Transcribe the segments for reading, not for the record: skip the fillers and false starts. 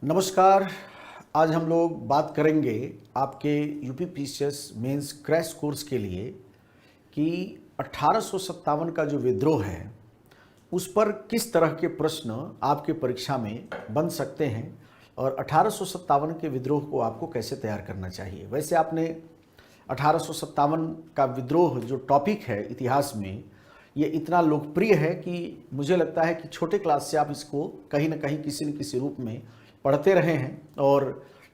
नमस्कार। आज हम लोग बात करेंगे आपके UP PCS mains crash course के लिए कि 1857 का जो विद्रोह है उस पर किस तरह के प्रश्न आपके परीक्षा में बन सकते हैं और 1857 के विद्रोह को आपको कैसे तैयार करना चाहिए। वैसे आपने 1857 का विद्रोह जो टॉपिक है इतिहास में, ये इतना लोकप्रिय है कि मुझे लगता है कि छोटे क्लास से आप इसको कहीं ना कहीं किसी न किसी रूप में पढ़ते रहे हैं और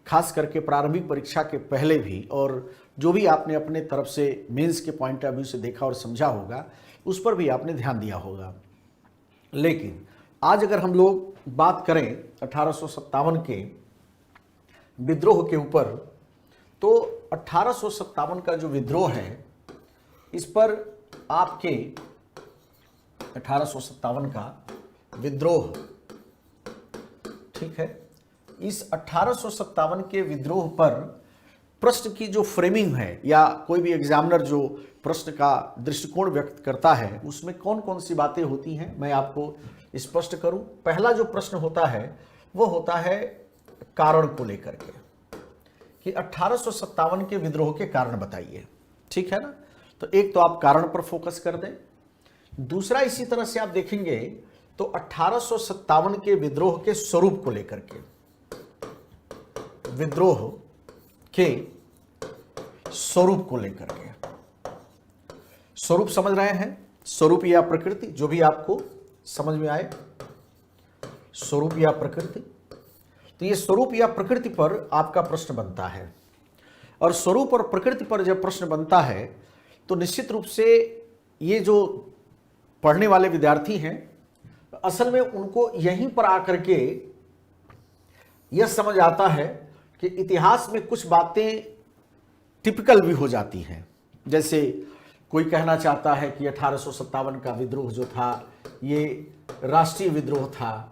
ख़ास करके प्रारंभिक परीक्षा के पहले भी, और जो भी आपने अपने तरफ से मेंस के पॉइंट ऑफ व्यू से देखा और समझा होगा उस पर भी आपने ध्यान दिया होगा। लेकिन आज अगर हम लोग बात करें 1857 के विद्रोह के ऊपर, तो 1857 का जो विद्रोह है इस पर आपके 1857 का विद्रोह, ठीक है, इस 1857 के विद्रोह पर प्रश्न की जो फ्रेमिंग है या कोई भी एग्जामिनर जो प्रश्न का दृष्टिकोण व्यक्त करता है उसमें कौन कौन सी बातें होती हैं मैं आपको स्पष्ट करूं। पहला जो प्रश्न होता है वो होता है कारण को लेकर के कि 1857 के विद्रोह के कारण बताइए, ठीक है ना। तो एक तो आप कारण पर फोकस कर दें। दूसरा, इसी तरह से आप देखेंगे तो 1857 के विद्रोह के स्वरूप को लेकर के, विद्रोह के स्वरूप को लेकर के, स्वरूप समझ रहे हैं, स्वरूप या प्रकृति, जो भी आपको समझ में आए, स्वरूप या प्रकृति। तो ये स्वरूप या प्रकृति पर आपका प्रश्न बनता है, और स्वरूप और प्रकृति पर जब प्रश्न बनता है तो निश्चित रूप से ये जो पढ़ने वाले विद्यार्थी हैं असल में उनको यहीं पर आकर के यह समझ आता है कि इतिहास में कुछ बातें टिपिकल भी हो जाती हैं। जैसे कोई कहना चाहता है कि 1857 का विद्रोह जो था ये राष्ट्रीय विद्रोह था,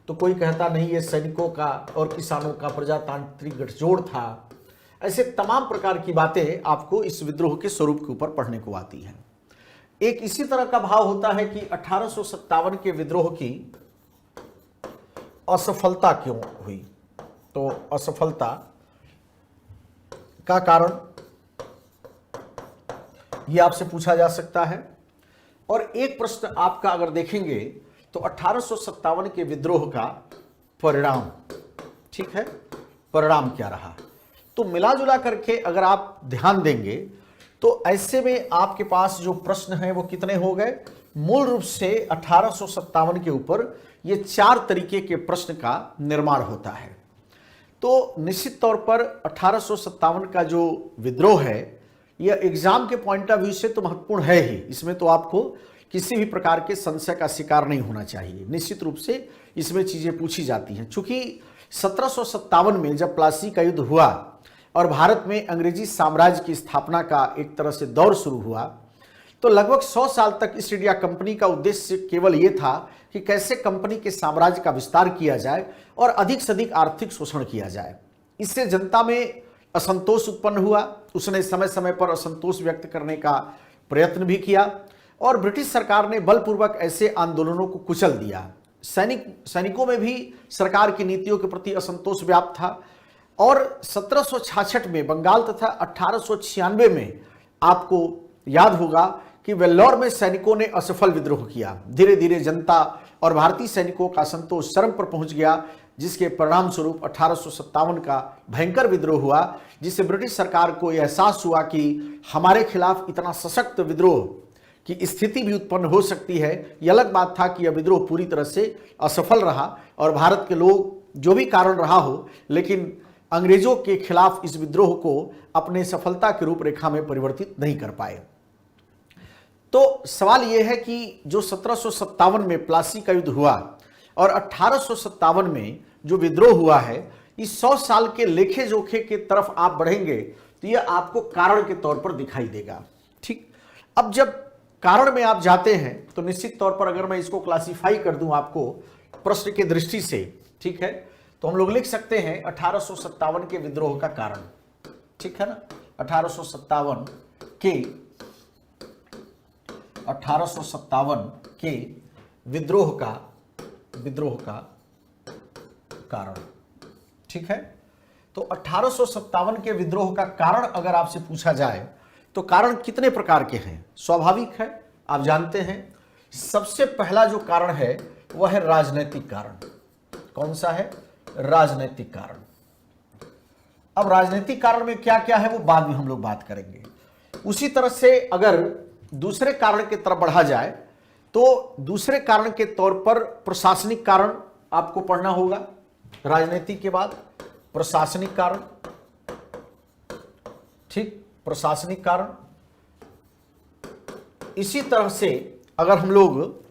तो कोई कहता नहीं ये सैनिकों का और किसानों का प्रजातांत्रिक गठजोड़ था। ऐसे तमाम प्रकार की बातें आपको इस विद्रोह के स्वरूप के ऊपर पढ़ने को आती हैं। एक इसी तरह का भाव होता है कि 1857 के विद्रोह की असफलता क्यों हुई, तो असफलता का कारण यह आपसे पूछा जा सकता है। और एक प्रश्न आपका अगर देखेंगे तो 1857 के विद्रोह का परिणाम, ठीक है, परिणाम क्या रहा। तो मिला जुला करके अगर आप ध्यान देंगे तो ऐसे में आपके पास जो प्रश्न हैं वो कितने हो गए, मूल रूप से 1857 के ऊपर ये 4 तरीके के प्रश्न का निर्माण होता है। तो निश्चित तौर पर 1857 का जो विद्रोह है यह एग्जाम के पॉइंट ऑफ व्यू से तो महत्वपूर्ण है ही, इसमें तो आपको किसी भी प्रकार के संशय का शिकार नहीं होना चाहिए। निश्चित रूप से इसमें चीजें पूछी जाती हैं। चूंकि 1757 में जब प्लासी का युद्ध हुआ और भारत में अंग्रेजी साम्राज्य की स्थापना का एक तरह से दौर शुरू हुआ, तो लगभग 100 साल तक ईस्ट इंडिया कंपनी का उद्देश्य केवल यह था कि कैसे कंपनी के साम्राज्य का विस्तार किया जाए और अधिक से अधिक आर्थिक शोषण किया जाए। इससे जनता में असंतोष उत्पन्न हुआ। उसने समय समय पर असंतोष व्यक्त करने का प्रयत्न भी किया और ब्रिटिश सरकार ने बलपूर्वक ऐसे आंदोलनों को कुचल दिया। सैनिकों में भी सरकार की नीतियों के प्रति असंतोष व्याप्त था। और 1766 में बंगाल तथा 1896 में आपको याद होगा कि वेल्लोर में सैनिकों ने असफल विद्रोह किया। धीरे धीरे जनता और भारतीय सैनिकों का असंतोष चरम पर पहुंच गया, जिसके परिणाम स्वरूप 1857 का भयंकर विद्रोह हुआ, जिससे ब्रिटिश सरकार को यह एहसास हुआ कि हमारे खिलाफ इतना सशक्त विद्रोह की स्थिति भी उत्पन्न हो सकती है। यह अलग बात था कि यह विद्रोह पूरी तरह से असफल रहा और भारत के लोग, जो भी कारण रहा हो, लेकिन अंग्रेजों के खिलाफ इस विद्रोह को अपने सफलता के रूपरेखा में परिवर्तित नहीं कर पाए। तो सवाल यह है कि जो 1757 में प्लासी का युद्ध हुआ और 1857 में जो विद्रोह हुआ है, इस 100 साल के लेखे जोखे के तरफ आप बढ़ेंगे तो यह आपको कारण के तौर पर दिखाई देगा। ठीक, अब जब कारण में आप जाते हैं तो निश्चित तौर पर अगर मैं इसको क्लासिफाई कर दूं आपको प्रश्न के दृष्टि से, ठीक है, तो हम लोग लिख सकते हैं 1857 के विद्रोह का कारण, ठीक है ना। 1857 के विद्रोह का कारण, ठीक है। तो 1857 के विद्रोह का कारण अगर आपसे पूछा जाए तो कारण कितने प्रकार के हैं? स्वाभाविक है, आप जानते हैं, सबसे पहला जो कारण है वह है राजनीतिक कारण। कौन सा है? राजनीतिक कारण। अब राजनीतिक कारण में क्या क्या है वो बाद में हम लोग बात करेंगे। उसी तरह से अगर दूसरे कारण की तरफ बढ़ा जाए तो दूसरे कारण के तौर पर प्रशासनिक कारण आपको पढ़ना होगा। राजनीतिक के बाद प्रशासनिक कारण, ठीक, प्रशासनिक कारण। इसी तरह से अगर हम लोग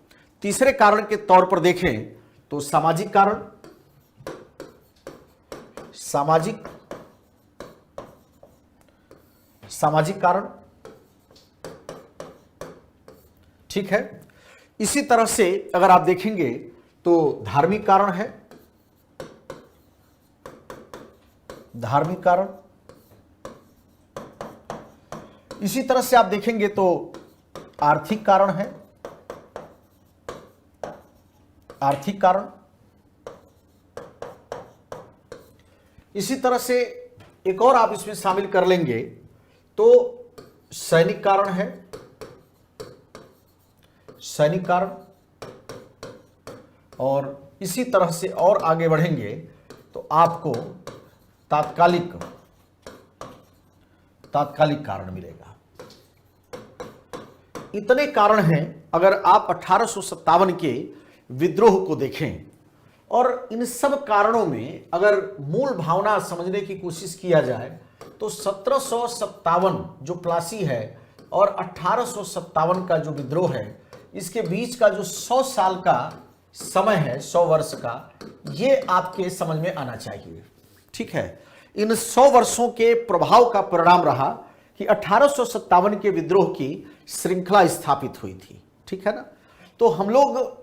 तीसरे कारण के तौर पर देखें तो सामाजिक कारण, सामाजिक कारण, ठीक है। इसी तरह से अगर आप देखेंगे तो धार्मिक कारण है, धार्मिक कारण। इसी तरह से आप देखेंगे तो आर्थिक कारण है, आर्थिक कारण। इसी तरह से एक और आप इसमें शामिल कर लेंगे तो सैनिक कारण है, सैनिक कारण। और इसी तरह से और आगे बढ़ेंगे तो आपको तात्कालिक कारण मिलेगा। इतने कारण हैं अगर आप 1857 के विद्रोह को देखें। और इन सब कारणों में अगर मूल भावना समझने की कोशिश किया जाए तो 1757 जो प्लासी है और 1857 का जो विद्रोह है, इसके बीच का जो 100 साल का समय है, 100 वर्ष का, ये आपके समझ में आना चाहिए। ठीक है, इन 100 वर्षों के प्रभाव का परिणाम रहा कि 1857 के विद्रोह की श्रृंखला स्थापित हुई थी। ठीक है ना। तो हम लोग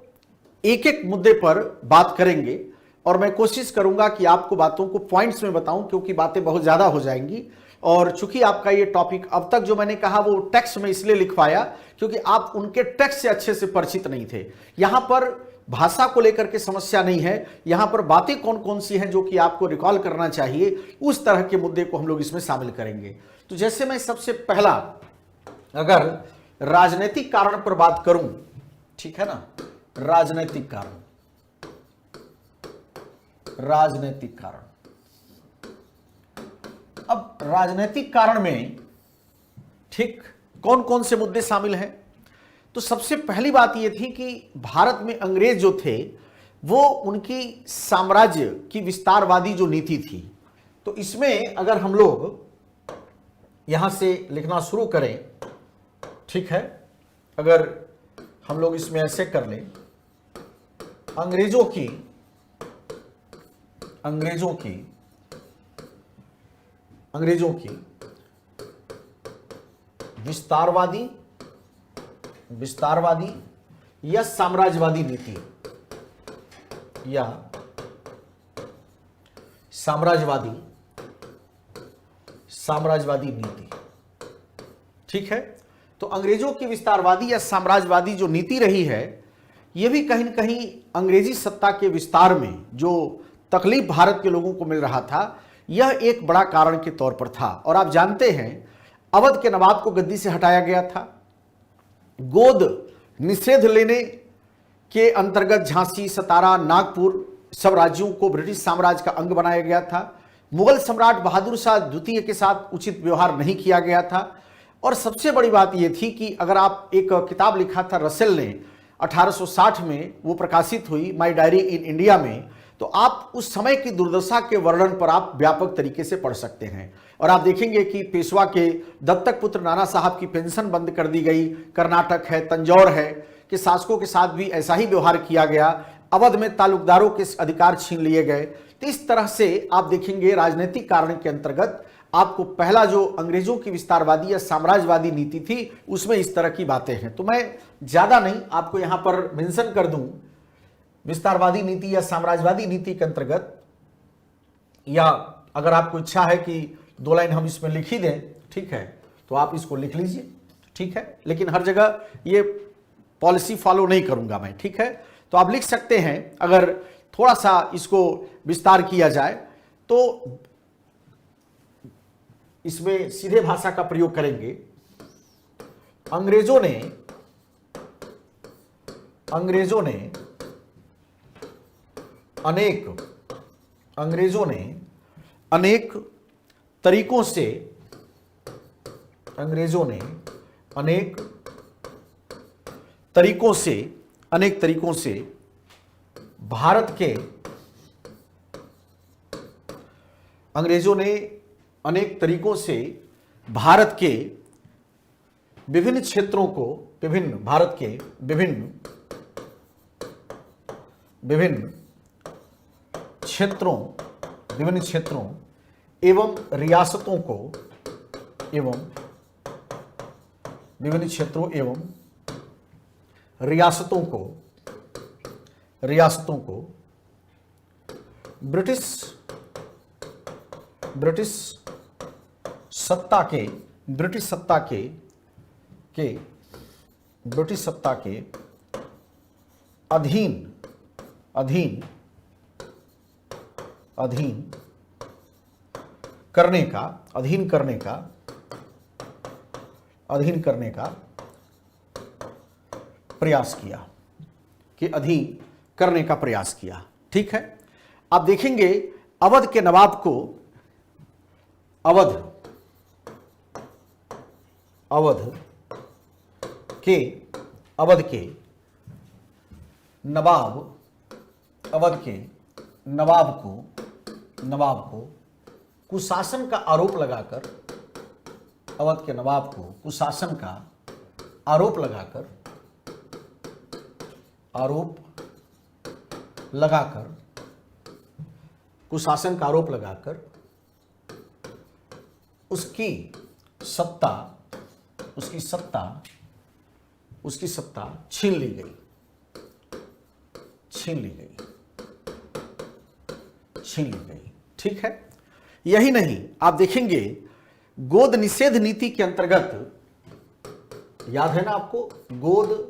एक एक मुद्दे पर बात करेंगे और मैं कोशिश करूंगा कि आपको बातों को पॉइंट्स में बताऊं, क्योंकि बातें बहुत ज्यादा हो जाएंगी। और चूंकि आपका ये टॉपिक अब तक जो मैंने कहा वो टेक्स्ट में इसलिए लिखवाया क्योंकि आप उनके टेक्स्ट से अच्छे से परिचित नहीं थे। यहां पर भाषा को लेकर के समस्या नहीं है, यहां पर बातें कौन कौन सी हैं जो कि आपको रिकॉल करना चाहिए, उस तरह के मुद्दे को हम लोग इसमें शामिल करेंगे। तो जैसे मैं सबसे पहला अगर राजनीतिक कारण पर बात करूं, ठीक है ना, राजनीतिक कारण, राजनीतिक कारण। अब राजनीतिक कारण में ठीक कौन कौन से मुद्दे शामिल हैं? तो सबसे पहली बात यह थी कि भारत में अंग्रेज जो थे वो उनकी साम्राज्य की विस्तारवादी जो नीति थी। तो इसमें अगर हम लोग यहां से लिखना शुरू करें, ठीक है, अगर हम लोग इसमें ऐसे कर लें, अंग्रेजों की विस्तारवादी या साम्राज्यवादी नीति, या साम्राज्यवादी नीति। ठीक है। तो अंग्रेजों की विस्तारवादी या साम्राज्यवादी जो नीति रही है, यह भी कहीं न कहीं अंग्रेजी सत्ता के विस्तार में जो तकलीफ भारत के लोगों को मिल रहा था, यह एक बड़ा कारण के तौर पर था। और आप जानते हैं अवध के नवाब को गद्दी से हटाया गया था, गोद निषेध लेने के अंतर्गत झांसी, सतारा, नागपुर सब राज्यों को ब्रिटिश साम्राज्य का अंग बनाया गया था, मुगल सम्राट बहादुर शाह द्वितीय के साथ उचित व्यवहार नहीं किया गया था। और सबसे बड़ी बात यह थी कि अगर आप एक किताब लिखा था रसेल ने 1860 में, वो प्रकाशित हुई माई डायरी इन इंडिया में, तो आप उस समय की दुर्दशा के वर्णन पर आप व्यापक तरीके से पढ़ सकते हैं। और आप देखेंगे कि पेशवा के दत्तक पुत्र नाना साहब की पेंशन बंद कर दी गई, कर्नाटक है, तंजौर है कि शासकों के साथ भी ऐसा ही व्यवहार किया गया, अवध में तालुकदारों के अधिकार छीन लिए गए। तो इस तरह से आप देखेंगे राजनीतिक कारण के अंतर्गत आपको पहला जो अंग्रेजों की विस्तारवादी या साम्राज्यवादी नीति थी उसमें इस तरह की बातें हैं। तो मैं ज्यादा नहीं आपको यहां पर मेंशन कर दूं, विस्तारवादी नीति या साम्राज्यवादी नीति के अंतर्गत, या अगर आपको इच्छा है कि 2 लाइन हम इसमें लिख ही दें, ठीक है, तो आप इसको लिख लीजिए। ठीक है, लेकिन हर जगह ये पॉलिसी फॉलो नहीं करूंगा मैं। ठीक है, तो आप लिख सकते हैं अगर थोड़ा सा इसको विस्तार किया जाए तो इसमें सीधे भाषा का प्रयोग करेंगे। अंग्रेजों ने अनेक तरीकों से भारत के विभिन्न क्षेत्रों को भारत के विभिन्न क्षेत्रों एवं रियासतों को ब्रिटिश सत्ता के अधीन करने का प्रयास किया। ठीक है। आप देखेंगे अवध के नवाब को अवध के नवाब को कुशासन का आरोप लगाकर उसकी सत्ता छीन ली गई। ठीक है। यही नहीं, आप देखेंगे गोद निषेध नीति के अंतर्गत, याद है ना आपको, गोद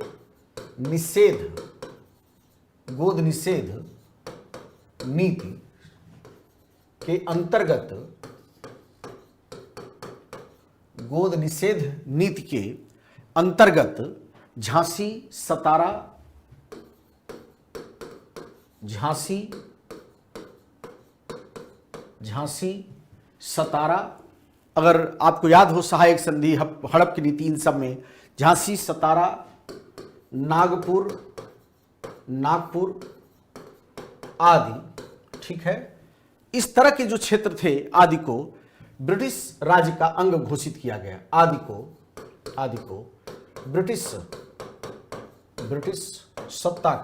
निषेध नीति के अंतर्गत झांसी, सतारा, अगर आपको याद हो सहायक संधि, हड़प की नीति, इन सब में झांसी, सतारा, नागपुर आदि। ठीक है। इस तरह के जो क्षेत्र थे आदि को ब्रिटिश राज्य का अंग घोषित किया गया। आदि को ब्रिटिश सत्ता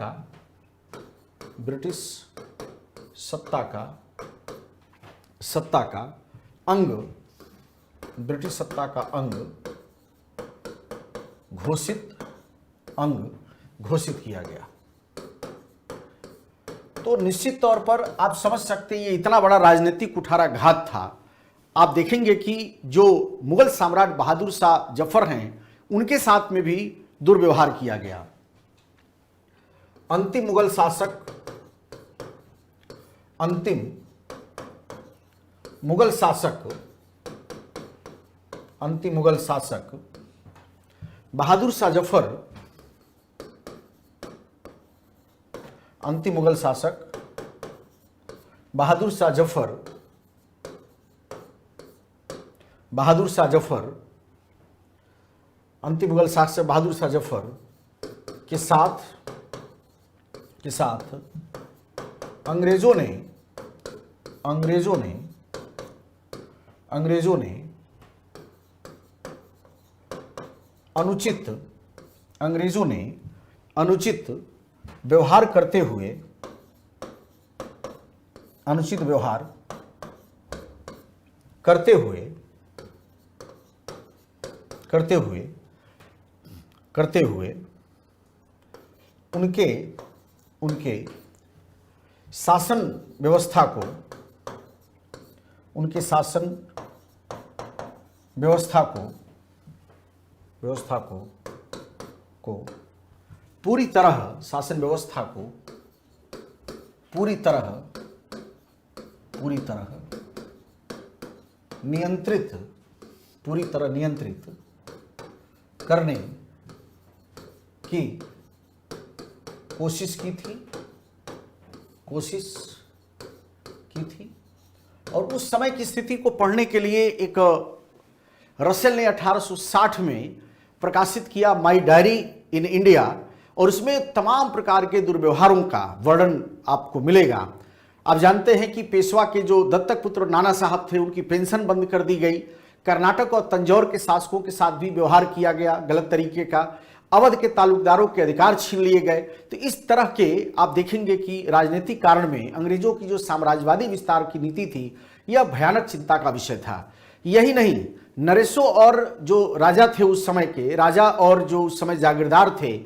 का अंग घोषित किया गया। तो निश्चित तौर पर आप समझ सकते हैं ये इतना बड़ा राजनीतिक कुठाराघात था। आप देखेंगे कि जो मुगल सम्राट बहादुर शाह जफर हैं, उनके साथ में भी दुर्व्यवहार किया गया। अंतिम मुगल शासक बहादुर शाह जफर, अंतिम मुगल शासक बहादुर शाह जफर के साथ अंग्रेजों ने अनुचित व्यवहार करते हुए उनके शासन व्यवस्था को पूरी तरह नियंत्रित, पूरी तरह नियंत्रित करने की कोशिश की थी। और उस समय की स्थिति को पढ़ने के लिए एक रसेल ने 1860 में प्रकाशित किया माई डायरी इन इंडिया, और उसमें तमाम प्रकार के दुर्व्यवहारों का वर्णन आपको मिलेगा। आप जानते हैं कि पेशवा के जो दत्तक पुत्र नाना साहब थे, उनकी पेंशन बंद कर दी गई। कर्नाटक और तंजौर के शासकों के साथ भी व्यवहार किया गया गलत तरीके का। अवध के तालुकदारों के अधिकार छीन लिए गए। तो इस तरह के आप देखेंगे कि राजनीतिक कारण में अंग्रेजों की जो साम्राज्यवादी विस्तार की नीति थी, यह भयानक चिंता का विषय था। यही नहीं, नरेशों और जो राजा थे उस समय के राजा और जो उस समय जागीरदार थे,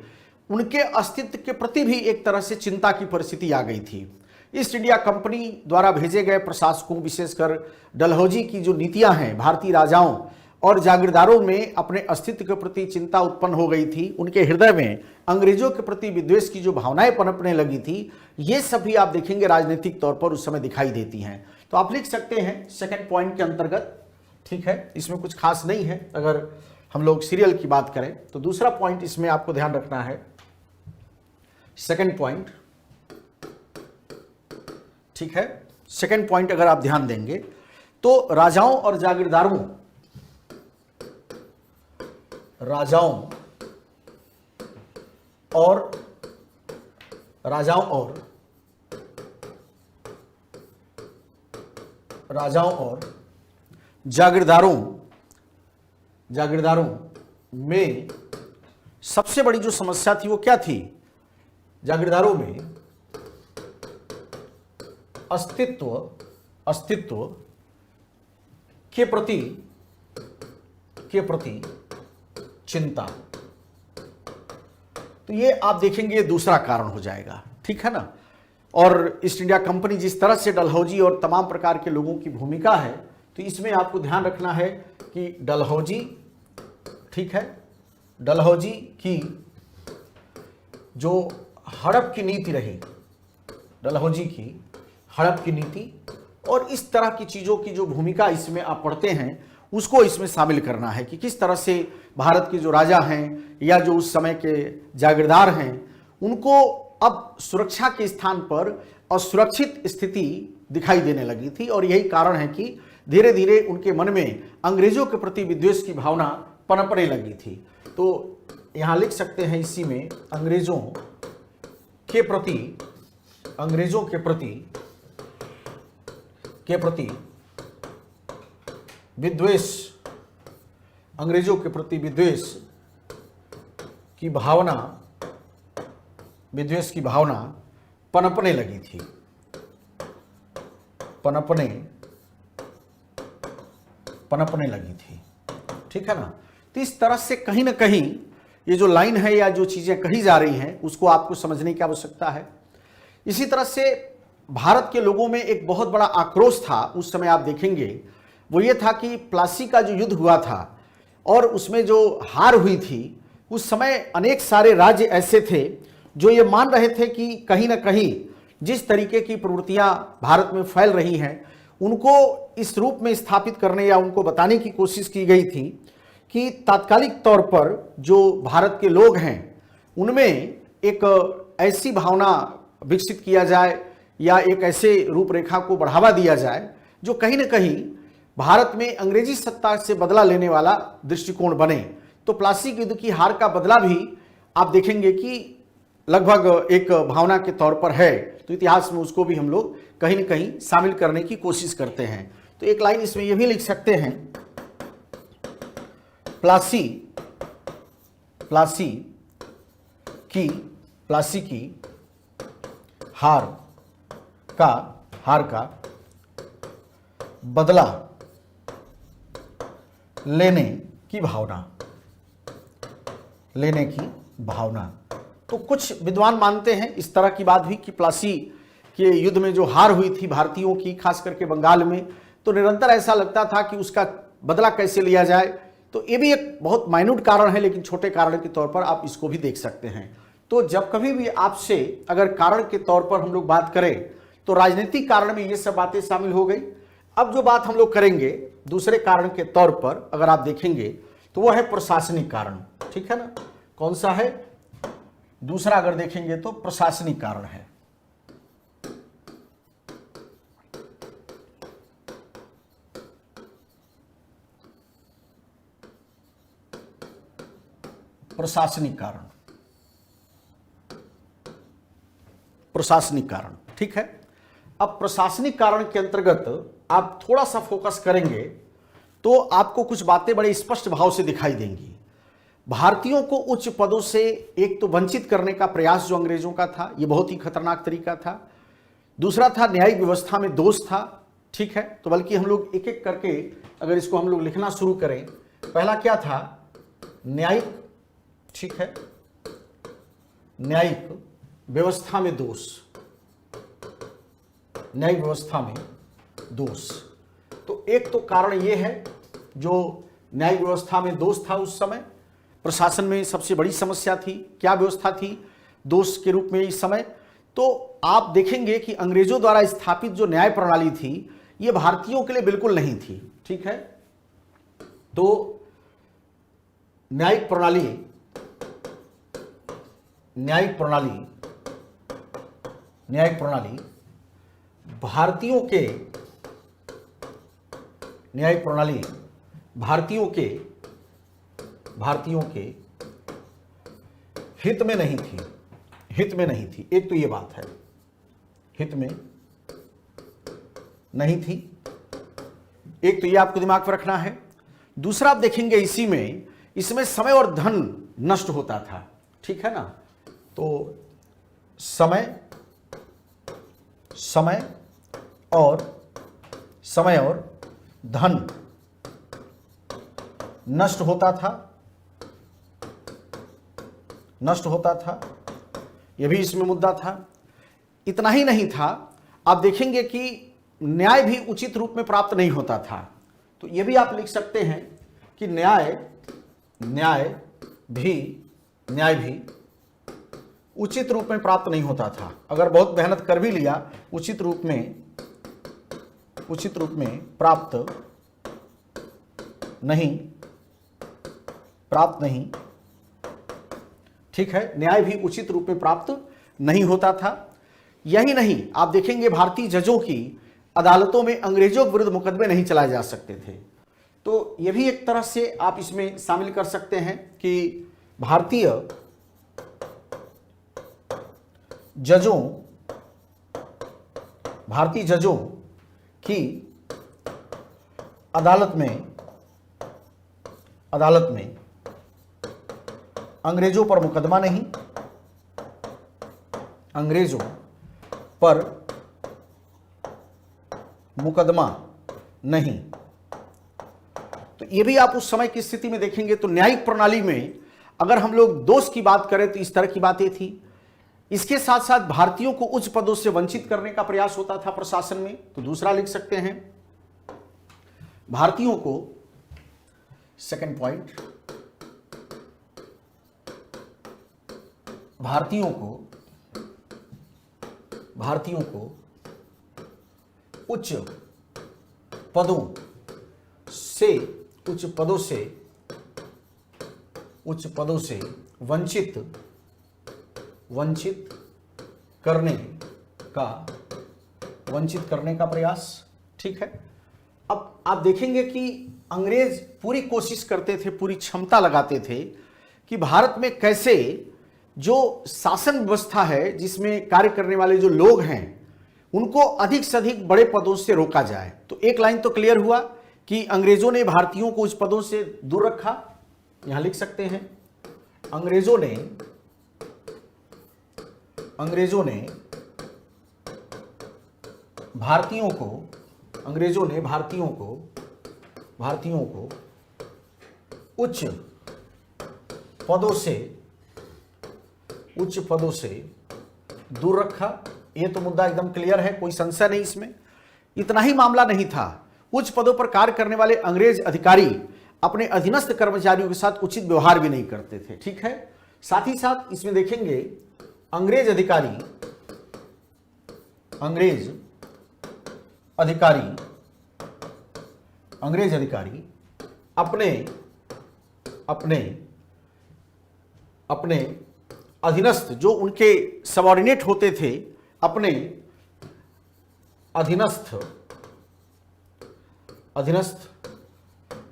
उनके अस्तित्व के प्रति भी एक तरह से चिंता की परिस्थिति आ गई थी। ईस्ट इंडिया कंपनी द्वारा भेजे गए प्रशासकों, विशेषकर डलहौजी की जो नीतियां हैं, भारतीय राजाओं और जागीरदारों में अपने अस्तित्व के प्रति चिंता उत्पन्न हो गई थी। उनके हृदय में अंग्रेजों के प्रति विद्वेष की जो भावनाएं पनपने लगी थी, ये सभी आप देखेंगे राजनीतिक तौर पर उस समय दिखाई देती हैं। तो आप लिख सकते हैं सेकंड पॉइंट के अंतर्गत, ठीक है, इसमें कुछ खास नहीं है। अगर हम लोग सीरियल की बात करें तो दूसरा पॉइंट इसमें आपको ध्यान रखना है, सेकंड पॉइंट, ठीक है। सेकंड पॉइंट अगर आप ध्यान देंगे तो राजाओं और जागीरदारों, राजाओं और जागीरदारों में सबसे बड़ी जो समस्या थी वो क्या थी? जागीरदारों में अस्तित्व के प्रति चिंता। तो ये आप देखेंगे दूसरा कारण हो जाएगा, ठीक है ना। और ईस्ट इंडिया कंपनी जिस तरह से डलहौजी और तमाम प्रकार के लोगों की भूमिका है, तो इसमें आपको ध्यान रखना है कि डलहौजी, ठीक है, डलहौजी की जो हड़प की नीति रही, डलहौजी की हड़प की नीति और इस तरह की चीज़ों की जो भूमिका इसमें आप पढ़ते हैं, उसको इसमें शामिल करना है कि किस तरह से भारत के जो राजा हैं या जो उस समय के जागीरदार हैं, उनको अब सुरक्षा के स्थान पर असुरक्षित स्थिति दिखाई देने लगी थी। और यही कारण है कि धीरे धीरे उनके मन में अंग्रेजों के प्रति विद्वेष की भावना पनपने लगी थी। तो यहाँ लिख सकते हैं इसी में, अंग्रेजों के प्रति विद्वेष, अंग्रेजों के प्रति विद्वेष की भावना पनपने लगी थी, पनपने लगी थी, ठीक है ना। तो इस तरह से कहीं ना कहीं ये जो लाइन है या जो चीजें कही जा रही हैं, उसको आपको समझने की आवश्यकता है। इसी तरह से भारत के लोगों में एक बहुत बड़ा आक्रोश था उस समय, आप देखेंगे वो ये था कि प्लासी का जो युद्ध हुआ था और उसमें जो हार हुई थी, उस समय अनेक सारे राज्य ऐसे थे जो ये मान रहे थे कि कहीं ना कहीं जिस तरीके की प्रवृत्तियां भारत में फैल रही हैं, उनको इस रूप में स्थापित करने या उनको बताने की कोशिश की गई थी कि तात्कालिक तौर पर जो भारत के लोग हैं उनमें एक ऐसी भावना विकसित किया जाए या एक ऐसे रूपरेखा को बढ़ावा दिया जाए जो कहीं ना कहीं भारत में अंग्रेजी सत्ता से बदला लेने वाला दृष्टिकोण बने। तो प्लासी युद्ध की हार का बदला भी आप देखेंगे कि लगभग एक भावना के तौर पर है। तो इतिहास में उसको भी हम लोग कहीं न कहीं शामिल करने की कोशिश करते हैं। तो एक लाइन इसमें यह भी लिख सकते हैं, प्लासी की हार का बदला लेने की भावना। तो कुछ विद्वान मानते हैं इस तरह की बात भी कि प्लासी के युद्ध में जो हार हुई थी भारतीयों की, खास करके बंगाल में, तो निरंतर ऐसा लगता था कि उसका बदला कैसे लिया जाए। तो ये भी एक बहुत माइन्यूट कारण है, लेकिन छोटे कारण के तौर पर आप इसको भी देख सकते हैं। तो जब कभी भी आपसे अगर कारण के तौर पर हम लोग बात करें तो राजनीतिक कारण में ये सब बातें शामिल हो गई। अब जो बात हम लोग करेंगे दूसरे कारण के तौर पर अगर आप देखेंगे तो वो है प्रशासनिक कारण, ठीक है ना। कौन सा है? दूसरा अगर देखेंगे तो प्रशासनिक कारण है। प्रशासनिक कारण, प्रशासनिक कारण, ठीक है। अब प्रशासनिक कारण के अंतर्गत आप थोड़ा सा फोकस करेंगे तो आपको कुछ बातें बड़े स्पष्ट भाव से दिखाई देंगी। भारतीयों को उच्च पदों से एक तो वंचित करने का प्रयास जो अंग्रेजों का था, यह बहुत ही खतरनाक तरीका था। दूसरा था न्यायिक व्यवस्था में दोष था, ठीक है। तो बल्कि हम लोग एक एक करके अगर इसको हम लोग लिखना शुरू करें, पहला क्या था? न्यायिक, ठीक है, न्यायिक व्यवस्था में दोष, न्यायिक व्यवस्था में दोष। तो एक तो कारण यह है जो न्यायिक व्यवस्था में दोष था उस समय, प्रशासन में सबसे बड़ी समस्या थी। क्या व्यवस्था थी दोष के रूप में इस समय? तो आप देखेंगे कि अंग्रेजों द्वारा स्थापित जो न्याय प्रणाली थी यह भारतीयों के लिए बिल्कुल नहीं थी, ठीक है। तो न्यायिक प्रणाली, न्यायिक प्रणाली, न्यायिक प्रणाली भारतीयों के, न्यायिक प्रणाली भारतीयों के हित में नहीं थी, हित में नहीं थी। एक तो ये बात है, हित में नहीं थी, एक तो ये आपको दिमाग पर रखना है। दूसरा आप देखेंगे इसमें समय और धन नष्ट होता था, ठीक है ना। तो समय और धन नष्ट होता था, यह भी इसमें मुद्दा था। इतना ही नहीं था, आप देखेंगे कि न्याय भी उचित रूप में प्राप्त नहीं होता था। तो यह भी आप लिख सकते हैं कि न्याय भी उचित रूप में प्राप्त नहीं होता था। अगर बहुत मेहनत कर भी लिया, उचित रूप में प्राप्त नहीं, ठीक है। न्याय भी उचित रूप में प्राप्त नहीं होता था। यही नहीं, आप देखेंगे भारतीय जजों की अदालतों में अंग्रेजों के विरुद्ध मुकदमे नहीं चलाए जा सकते थे। तो यह भी एक तरह से आप इसमें शामिल कर सकते हैं कि भारतीय जजों की अदालत में अंग्रेजों पर मुकदमा नहीं, अंग्रेजों पर मुकदमा नहीं। तो ये भी आप उस समय की स्थिति में देखेंगे तो न्यायिक प्रणाली में अगर हम लोग दोष की बात करें तो इस तरह की बातें थी। इसके साथ साथ भारतीयों को उच्च पदों से वंचित करने का प्रयास होता था प्रशासन में। तो दूसरा लिख सकते हैं, भारतीयों को, सेकंड पॉइंट, भारतीयों को उच्च पदों से वंचित करने का प्रयास, ठीक है। अब आप देखेंगे कि अंग्रेज पूरी कोशिश करते थे, पूरी क्षमता लगाते थे कि भारत में कैसे जो शासन व्यवस्था है, जिसमें कार्य करने वाले जो लोग हैं, उनको अधिक से अधिक बड़े पदों से रोका जाए। तो एक लाइन तो क्लियर हुआ कि अंग्रेजों ने भारतीयों को उच्च पदों से दूर रखा। यहां लिख सकते हैं, अंग्रेजों ने भारतीयों को उच्च पदों से दूर रखा। यह तो मुद्दा एकदम क्लियर है, कोई संशय नहीं इसमें। इतना ही मामला नहीं था, उच्च पदों पर कार्य करने वाले अंग्रेज अधिकारी अपने अधीनस्थ कर्मचारियों के साथ उचित व्यवहार भी नहीं करते थे, ठीक है। साथ ही साथ इसमें देखेंगे अंग्रेज अंग्रेज अधिकारी अपने अपने अपने अधीनस्थ, जो उनके सबऑर्डिनेट होते थे, अपने अधीनस्थ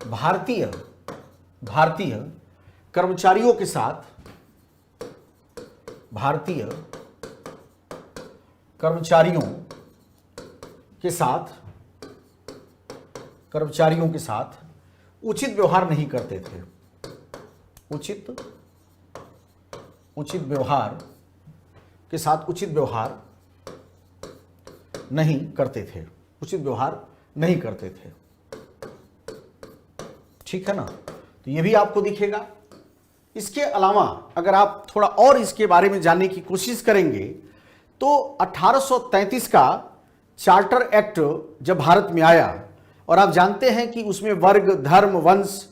भारतीय कर्मचारियों के साथ उचित व्यवहार नहीं करते थे। उचित व्यवहार के साथ उचित व्यवहार नहीं करते थे। उचित व्यवहार नहीं करते थे। ठीक है ना? तो ये भी आपको दिखेगा। इसके अलावा अगर आप थोड़ा और इसके बारे में जानने की कोशिश करेंगे तो 1833 का चार्टर एक्ट जब भारत में आया, और आप जानते हैं कि उसमें वर्ग, धर्म, वंश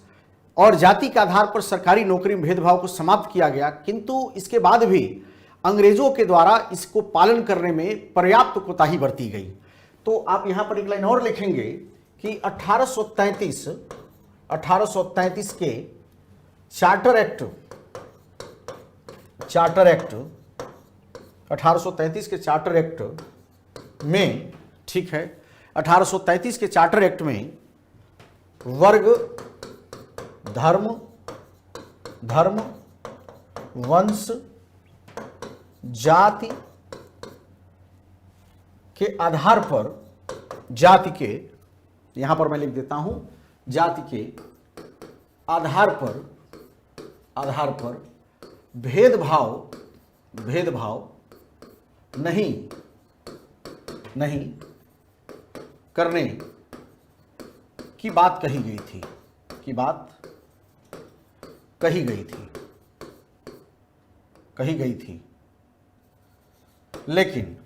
और जाति के आधार पर सरकारी नौकरी में भेदभाव को समाप्त किया गया, किंतु इसके बाद भी अंग्रेजों के द्वारा इसको पालन करने में पर्याप्त कोताही बरती गई। तो आप यहां पर एक लाइन और लिखेंगे कि 1833 के चार्टर एक्ट 1833 के चार्टर एक्ट में, ठीक है, 1833 के चार्टर एक्ट में वर्ग, धर्म, वंश, जाति के आधार पर, जाति के, यहां पर मैं लिख देता हूं, जाति के आधार पर भेदभाव नहीं करने की बात कही गई थी। लेकिन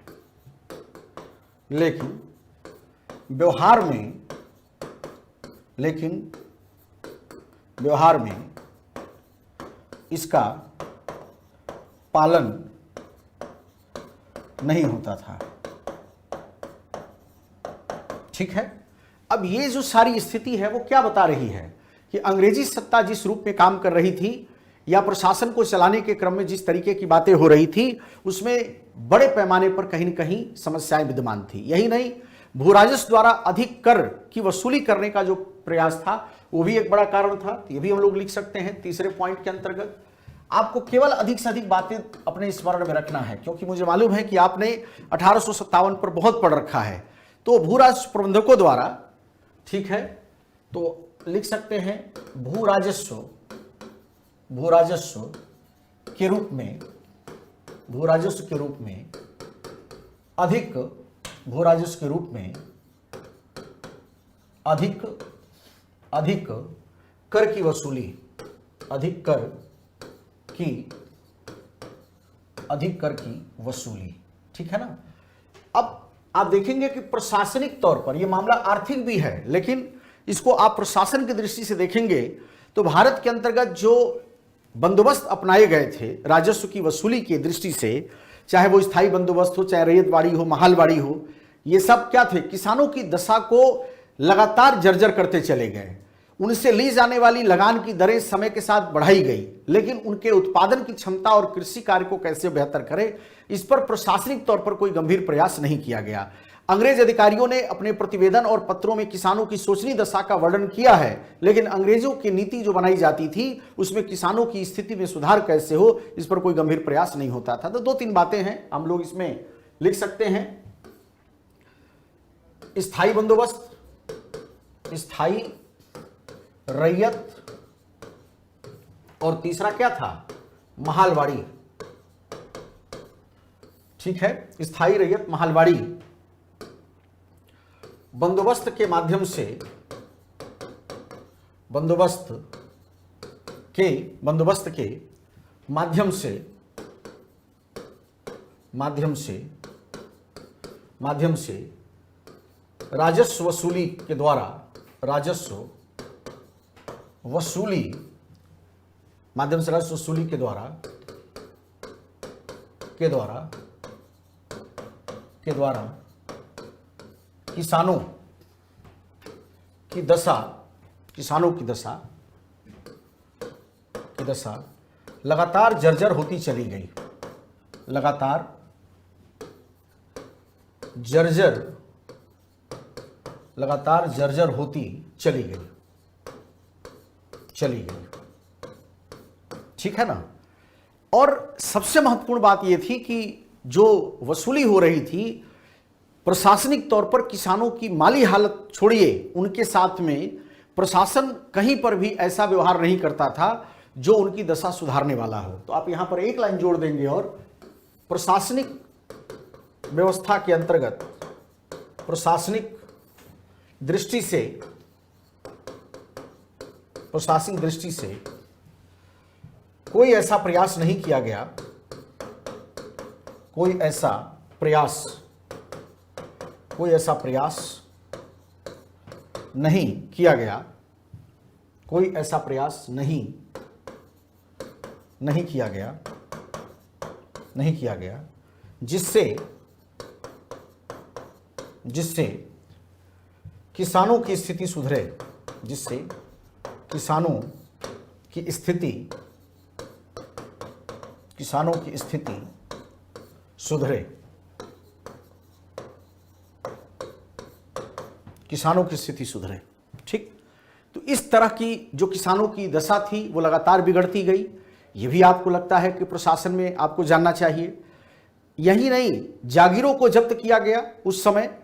व्यवहार में इसका पालन नहीं होता था। ठीक है? अब ये जो सारी स्थिति है वो क्या बता रही है कि अंग्रेजी सत्ता जिस रूप में काम कर रही थी या प्रशासन को चलाने के क्रम में जिस तरीके की बातें हो रही थी, उसमें बड़े पैमाने पर कहीं न कहीं समस्याएं विद्यमान थी। यही नहीं, भूराजस्व द्वारा अधिक कर की वसूली करने का जो प्रयास था वो भी एक बड़ा कारण था। ये भी हम लोग लिख सकते हैं तीसरे पॉइंट के अंतर्गत। आपको केवल अधिक से अधिक बातें अपने स्मरण में रखना है, क्योंकि मुझे मालूम है कि आपने 1857 पर बहुत पढ़ रखा है। तो भूराजस्व प्रबंधकों द्वारा, ठीक है, तो लिख सकते हैं भूराजस्व के रूप में अधिक कर की वसूली। ठीक है ना? अब आप देखेंगे कि प्रशासनिक तौर पर यह मामला आर्थिक भी है, लेकिन इसको आप प्रशासन की दृष्टि से देखेंगे तो भारत के अंतर्गत जो बंदोबस्त अपनाए गए थे राजस्व की वसूली की दृष्टि से, चाहे वो स्थायी बंदोबस्त हो, चाहे रैयतवाड़ी हो, महालवाड़ी हो, ये सब क्या थे? किसानों की दशा को लगातार जर्जर करते चले गए। उनसे ली जाने वाली लगान की दरें समय के साथ बढ़ाई गई, लेकिन उनके उत्पादन की क्षमता और कृषि कार्य को कैसे बेहतर करें, इस पर प्रशासनिक तौर पर कोई गंभीर प्रयास नहीं किया गया। अंग्रेज अधिकारियों ने अपने प्रतिवेदन और पत्रों में किसानों की शोचनीय दशा का वर्णन किया है, लेकिन अंग्रेजों की नीति जो बनाई जाती थी उसमें किसानों की स्थिति में सुधार कैसे हो, इस पर कोई गंभीर प्रयास नहीं होता था। तो दो तीन बातें हैं, हम लोग इसमें लिख सकते हैं। स्थायी बंदोबस्त, स्थायी रैयत, और तीसरा क्या था? महालवाड़ी। ठीक है? स्थायी रैयत, महालवाड़ी बंदोबस्त के माध्यम से राजस्व वसूली के द्वारा की दशा, किसानों की दशा लगातार जर्जर होती चली गई, लगातार जर्जर होती चली गई। ठीक है ना। और सबसे महत्वपूर्ण बात यह थी कि जो वसूली हो रही थी, प्रशासनिक तौर पर किसानों की माली हालत छोड़िए, उनके साथ में प्रशासन कहीं पर भी ऐसा व्यवहार नहीं करता था जो उनकी दशा सुधारने वाला हो। तो आप यहां पर एक लाइन जोड़ देंगे और प्रशासनिक व्यवस्था के अंतर्गत, प्रशासनिक दृष्टि से कोई ऐसा प्रयास नहीं किया गया, कोई ऐसा प्रयास नहीं किया गया जिससे किसानों की स्थिति सुधरे, किसानों की स्थिति सुधरे। ठीक। तो इस तरह की जो किसानों की दशा थी वो लगातार बिगड़ती गई। ये भी आपको लगता है कि प्रशासन में आपको जानना चाहिए। यही नहीं, जागीरों को जब्त किया गया। उस समय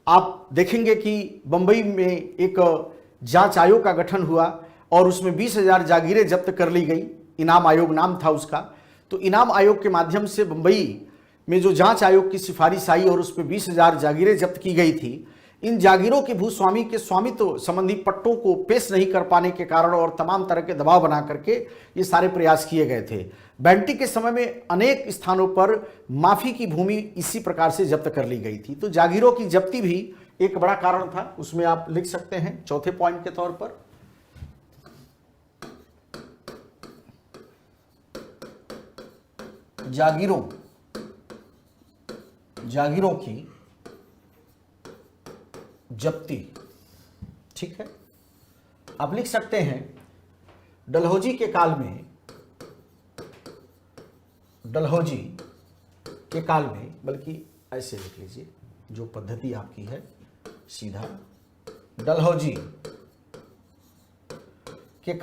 आप देखेंगे कि बंबई में एक जांच आयोग का गठन हुआ और उसमें 20,000 जागीरें जब्त कर ली गई। इनाम आयोग नाम था उसका। तो इनाम आयोग के माध्यम से बंबई में जो जांच आयोग की सिफारिश आई और उस पर 20,000 जागीरें जब्त की गई थी। इन जागीरों के भूस्वामी के स्वामित्व संबंधी पट्टों को पेश नहीं कर पाने के कारण और तमाम तरह के दबाव बना करके ये सारे प्रयास किए गए थे। बेंटिक के समय में अनेक स्थानों पर माफी की भूमि इसी प्रकार से जब्त कर ली गई थी। तो जागीरों की जब्ती भी एक बड़ा कारण था, उसमें आप लिख सकते हैं चौथे पॉइंट के तौर पर। जागीरों की जब्ती। ठीक है। आप लिख सकते हैं डलहौजी के काल में, बल्कि ऐसे लिख लीजिए, जो पद्धति आपकी है सीधा, डलहौजी के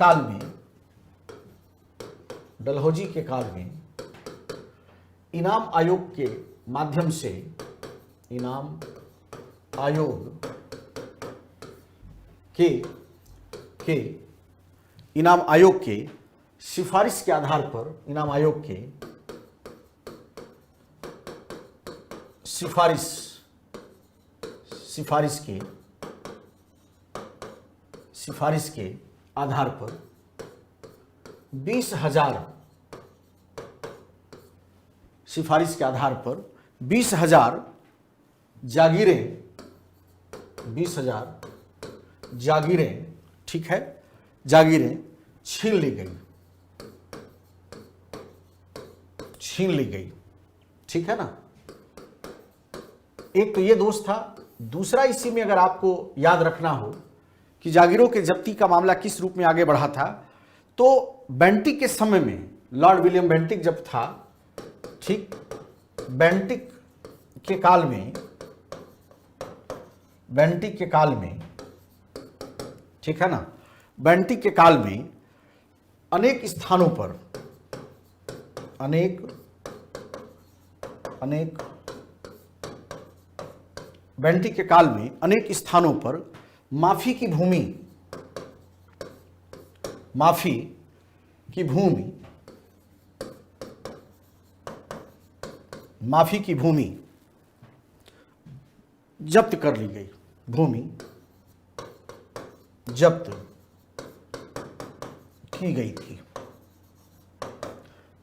काल में इनाम आयोग के माध्यम से, इनाम आयोग के सिफारिश के आधार पर, इनाम आयोग के सिफारिश के आधार पर 20,000 जागीरें, ठीक है, जागीरें छीन ली गई। ठीक है ना। एक तो ये दोष था। दूसरा, इसी में अगर आपको याद रखना हो कि जागीरों के जब्ती का मामला किस रूप में आगे बढ़ा था, तो बेंटिक के समय में, लॉर्ड विलियम बेंटिक जब था, ठीक, बेंटिक के काल में, ठीक है ना, बेंटिक के काल में अनेक स्थानों पर, बेंटिक के काल में अनेक स्थानों पर माफी की भूमि जब्त कर ली गई, भूमि जब्त की गई थी।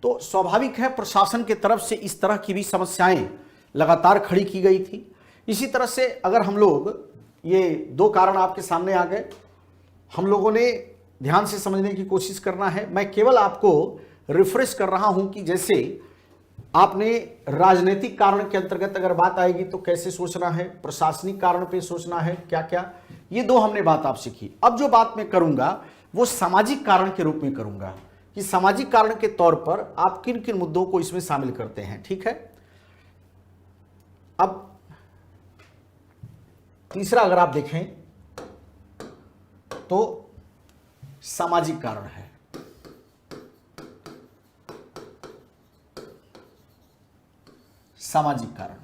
तो स्वाभाविक है प्रशासन के तरफ से इस तरह की भी समस्याएं लगातार खड़ी की गई थी। इसी तरह से अगर हम लोग, ये दो कारण आपके सामने आ गए, हम लोगों ने ध्यान से समझने की कोशिश करना है। मैं केवल आपको रिफ्रेश कर रहा हूं कि जैसे आपने राजनीतिक कारण के अंतर्गत अगर बात आएगी तो कैसे सोचना है, प्रशासनिक कारण पे सोचना है क्या क्या, ये दो हमने बात आपसे की। अब जो बात मैं करूंगा वो सामाजिक कारण के रूप में करूंगा कि सामाजिक कारण के तौर पर आप किन किन मुद्दों को इसमें शामिल करते हैं। ठीक है, अब तीसरा अगर आप देखें तो सामाजिक कारण है। सामाजिक कारण,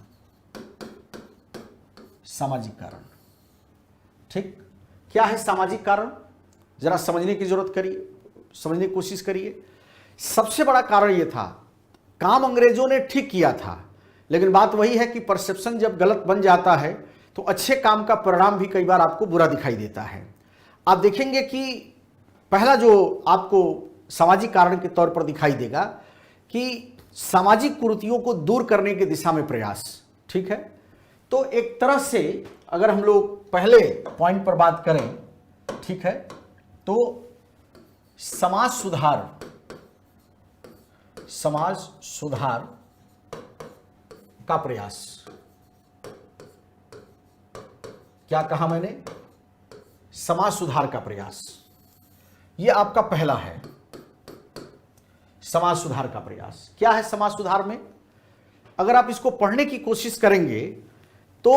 सामाजिक कारण, ठीक, क्या है सामाजिक कारण, जरा समझने की जरूरत करिए, समझने की कोशिश करिए। सबसे बड़ा कारण यह था, काम अंग्रेजों ने ठीक किया था, लेकिन बात वही है कि परसेप्शन जब गलत बन जाता है तो अच्छे काम का परिणाम भी कई बार आपको बुरा दिखाई देता है। आप देखेंगे कि पहला जो आपको सामाजिक कारण के तौर पर दिखाई देगा कि सामाजिक कुरीतियों को दूर करने की दिशा में प्रयास। ठीक है, तो एक तरह से अगर हम लोग पहले पॉइंट पर बात करें, ठीक है, तो समाज सुधार, समाज सुधार का प्रयास। क्या कहा मैंने? समाज सुधार का प्रयास, यह आपका पहला है, समाज सुधार का प्रयास। क्या है समाज सुधार में? अगर आप इसको पढ़ने की कोशिश करेंगे तो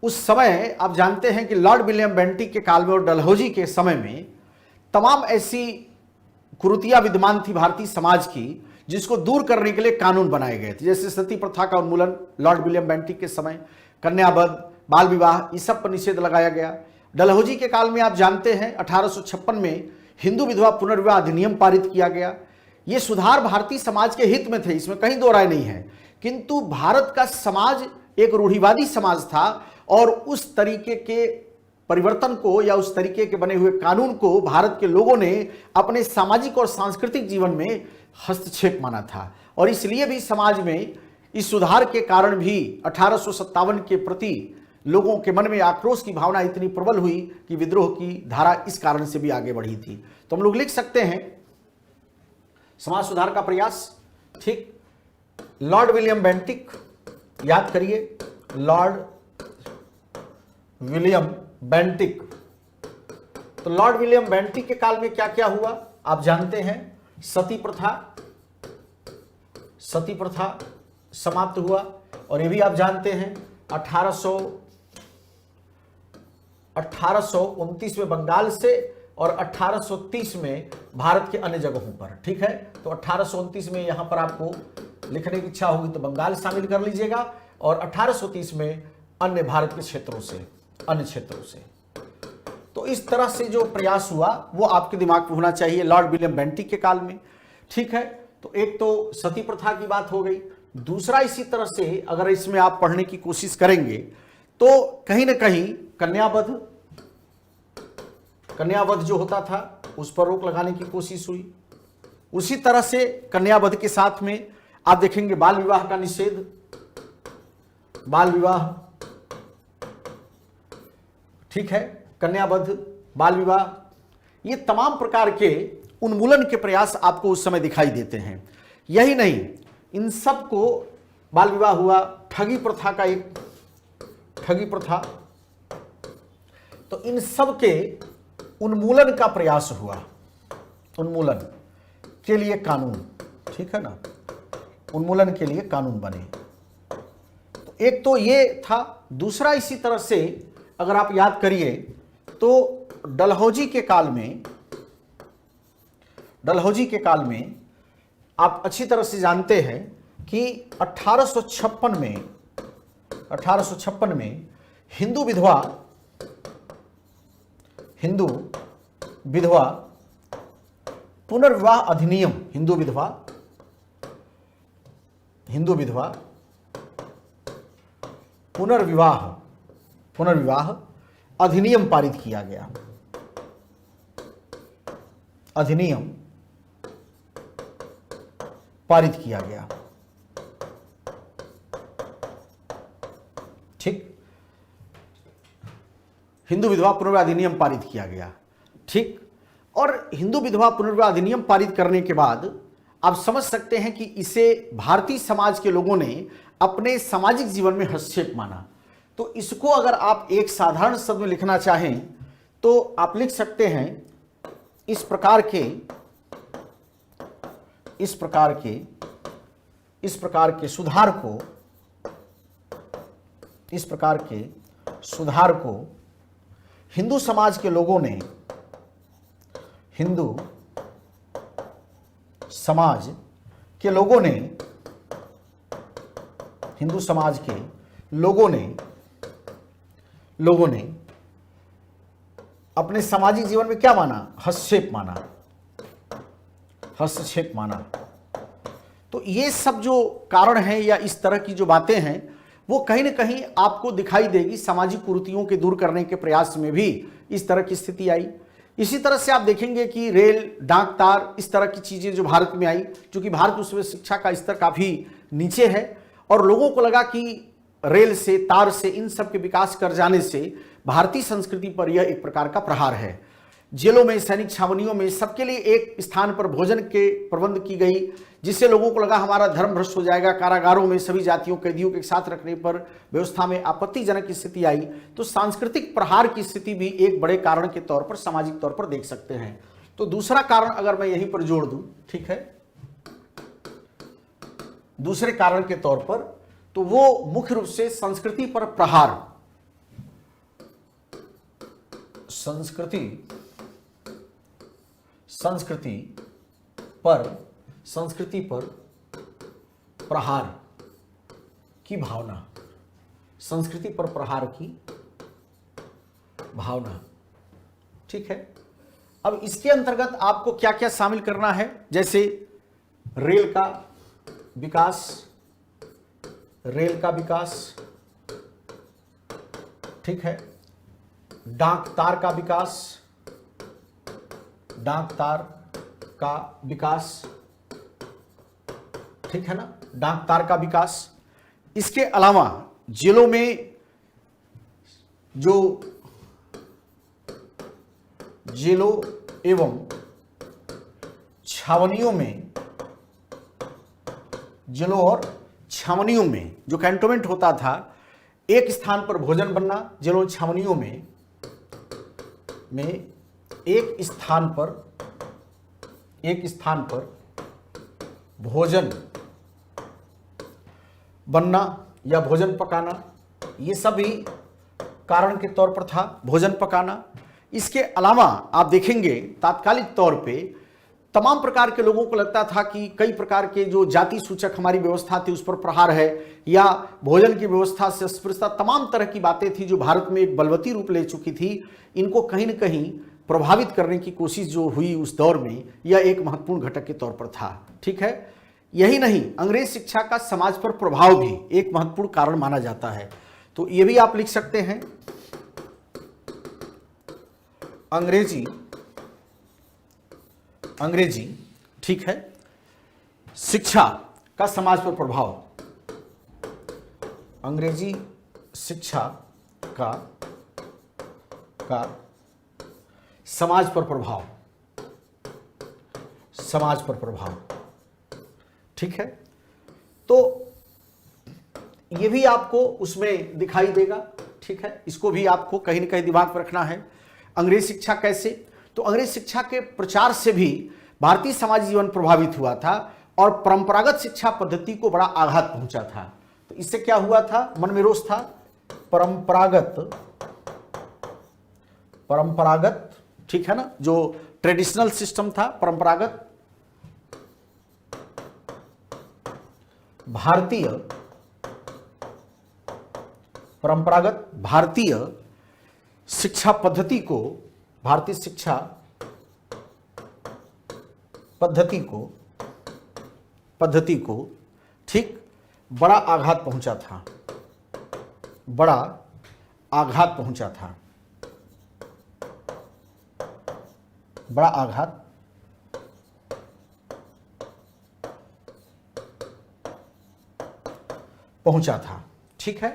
उस समय आप जानते हैं कि लॉर्ड विलियम बेंटिक के काल में और डलहौजी के समय में तमाम ऐसी कुरीतियां विद्यमान थी भारतीय समाज की जिसको दूर करने के लिए कानून बनाए गए थे। जैसे सती प्रथा का उन्मूलन लॉर्ड विलियम बेंटिक के समय, कन्यावध, बाल विवाह, इस सब पर निषेध लगाया गया। डलहौजी के काल में आप जानते हैं 1856 में हिंदू विधवा पुनर्विवाह अधिनियम पारित किया गया। ये सुधार भारतीय समाज के हित में थे, इसमें कहीं दो राय नहीं है, किंतु भारत का समाज एक रूढ़िवादी समाज था और उस तरीके के परिवर्तन को या उस तरीके के बने हुए कानून को भारत के लोगों ने अपने सामाजिक और सांस्कृतिक जीवन में हस्तक्षेप माना था। और इसलिए भी समाज में इस सुधार के कारण भी 1857 के प्रति लोगों के मन में आक्रोश की भावना इतनी प्रबल हुई कि विद्रोह की धारा इस कारण से भी आगे बढ़ी थी। तो हम लोग लिख सकते हैं समाज सुधार का प्रयास। ठीक, लॉर्ड विलियम बेंटिक, याद करिए, लॉर्ड विलियम बेंटिक। तो लॉर्ड विलियम बेंटिक के काल में क्या क्या हुआ आप जानते हैं? सती प्रथा, सती प्रथा समाप्त हुआ, और ये भी आप जानते हैं 1829 में बंगाल से और 1830 में भारत के अन्य जगहों पर। ठीक है, तो 1829 में यहां पर आपको लिखने की इच्छा होगी तो बंगाल शामिल कर लीजिएगा, और 1830 में अन्य भारत के क्षेत्रों से, अन्य क्षेत्रों से। तो इस तरह से जो प्रयास हुआ वो आपके दिमाग में होना चाहिए लॉर्ड विलियम बेंटिक के काल में। ठीक है, तो एक तो सती प्रथा की बात हो गई। दूसरा, इसी तरह से अगर इसमें आप पढ़ने की कोशिश करेंगे तो कहीं ना कहीं कन्यावध, कन्यावध जो होता था उस पर रोक लगाने की कोशिश हुई। उसी तरह से कन्यावध के साथ में आप देखेंगे बाल विवाह का निषेध, बाल विवाह, ठीक है, कन्यावध, बाल विवाह, ये तमाम प्रकार के उन्मूलन के प्रयास आपको उस समय दिखाई देते हैं। यही नहीं, इन सब को, बाल विवाह हुआ, ठगी प्रथा का एक, ठगी प्रथा, तो इन सब के उन्मूलन का प्रयास हुआ, उन्मूलन के लिए कानून, ठीक है ना, उन्मूलन के लिए कानून बने। तो एक तो ये था। दूसरा, इसी तरह से अगर आप याद करिए तो डलहौजी के काल में, डलहौजी के काल में आप अच्छी तरह से जानते हैं कि 1856 में हिंदू विधवा, हिंदू विधवा पुनर्विवाह अधिनियम, हिंदू विधवा, हिंदू विधवा पुनर्विवाह, पुनर्विवाह अधिनियम पारित किया गया। अधिनियम पारित किया गया। ठीक, हिंदू विधवा पुनर्विवाह अधिनियम पारित किया गया। ठीक, और हिंदू विधवा पुनर्विवाह अधिनियम पारित करने के बाद आप समझ सकते हैं कि इसे भारतीय समाज के लोगों ने अपने सामाजिक जीवन में हस्तक्षेप माना। तो इसको अगर आप एक साधारण शब्द में लिखना चाहें तो आप लिख सकते हैं इस प्रकार के सुधार को हिंदू समाज के लोगों ने अपने सामाजिक जीवन में क्या माना? हस्तक्षेप माना। तो ये सब जो कारण हैं या इस तरह की जो बातें हैं वो कहीं ना कहीं आपको दिखाई देगी। सामाजिक कुरीतियों के दूर करने के प्रयास में भी इस तरह की स्थिति आई। इसी तरह से आप देखेंगे कि रेल, डाक तार, इस तरह की चीजें जो भारत में आई, क्योंकि भारत उसमें शिक्षा का स्तर काफी नीचे है और लोगों को लगा कि रेल से, तार से, इन सब के विकास कर जाने से भारतीय संस्कृति पर यह एक प्रकार का प्रहार है। जेलों में, सैनिक छावनियों में सबके लिए एक स्थान पर भोजन के प्रबंध की गई, जिससे लोगों को लगा हमारा धर्म भ्रष्ट हो जाएगा। कारागारों में सभी जातियों कैदियों के साथ रखने पर व्यवस्था में आपत्तिजनक स्थिति आई। तो सांस्कृतिक प्रहार की स्थिति भी एक बड़े कारण के तौर पर, सामाजिक तौर पर देख सकते हैं। तो दूसरा कारण अगर मैं यहीं पर जोड़ दूं, ठीक है, दूसरे कारण के तौर पर, तो वो मुख्य रूप से संस्कृति पर प्रहार, संस्कृति पर प्रहार की भावना, संस्कृति पर प्रहार की भावना, ठीक है। अब इसके अंतर्गत आपको क्या क्या शामिल करना है, जैसे रेल का विकास, ठीक है, डाक तार का विकास, ठीक है ना, डाक तार का विकास। इसके अलावा जेलों एवं छावनियों में, जेलों और छावनियों में जो कैंटोनमेंट होता था, एक स्थान पर भोजन बनना, जेलों छावनियों में एक स्थान पर भोजन बनना या भोजन पकाना, ये सभी कारण के तौर पर था, भोजन पकाना। इसके अलावा आप देखेंगे तात्कालिक तौर पे तमाम प्रकार के लोगों को लगता था कि कई प्रकार के जो जाति सूचक हमारी व्यवस्था थी उस पर प्रहार है, या भोजन की व्यवस्था से अस्पृश्यता, तमाम तरह की बातें थी जो भारत में एक बलवती रूप ले चुकी थी। इनको कहीं न कहीं प्रभावित करने की कोशिश जो हुई उस दौर में, यह एक महत्वपूर्ण घटक के तौर पर था, ठीक है। यही नहीं, अंग्रेज शिक्षा का समाज पर प्रभाव भी एक महत्वपूर्ण कारण माना जाता है। तो ये भी आप लिख सकते हैं, अंग्रेजी, ठीक है, शिक्षा का समाज पर प्रभाव, अंग्रेजी शिक्षा का समाज पर प्रभाव, ठीक है। तो ये भी आपको उसमें दिखाई देगा, ठीक है। इसको भी आपको कहीं ना कहीं दिमाग में रखना है। अंग्रेज शिक्षा कैसे? तो अंग्रेज शिक्षा के प्रचार से भी भारतीय समाज जीवन प्रभावित हुआ था और परंपरागत शिक्षा पद्धति को बड़ा आघात पहुंचा था। तो इससे क्या हुआ था? मन में रोष था। परंपरागत, ठीक है ना, जो ट्रेडिशनल सिस्टम था, परंपरागत भारतीय शिक्षा पद्धति को, भारतीय शिक्षा पद्धति को ठीक बड़ा आघात पहुंचा था, ठीक है।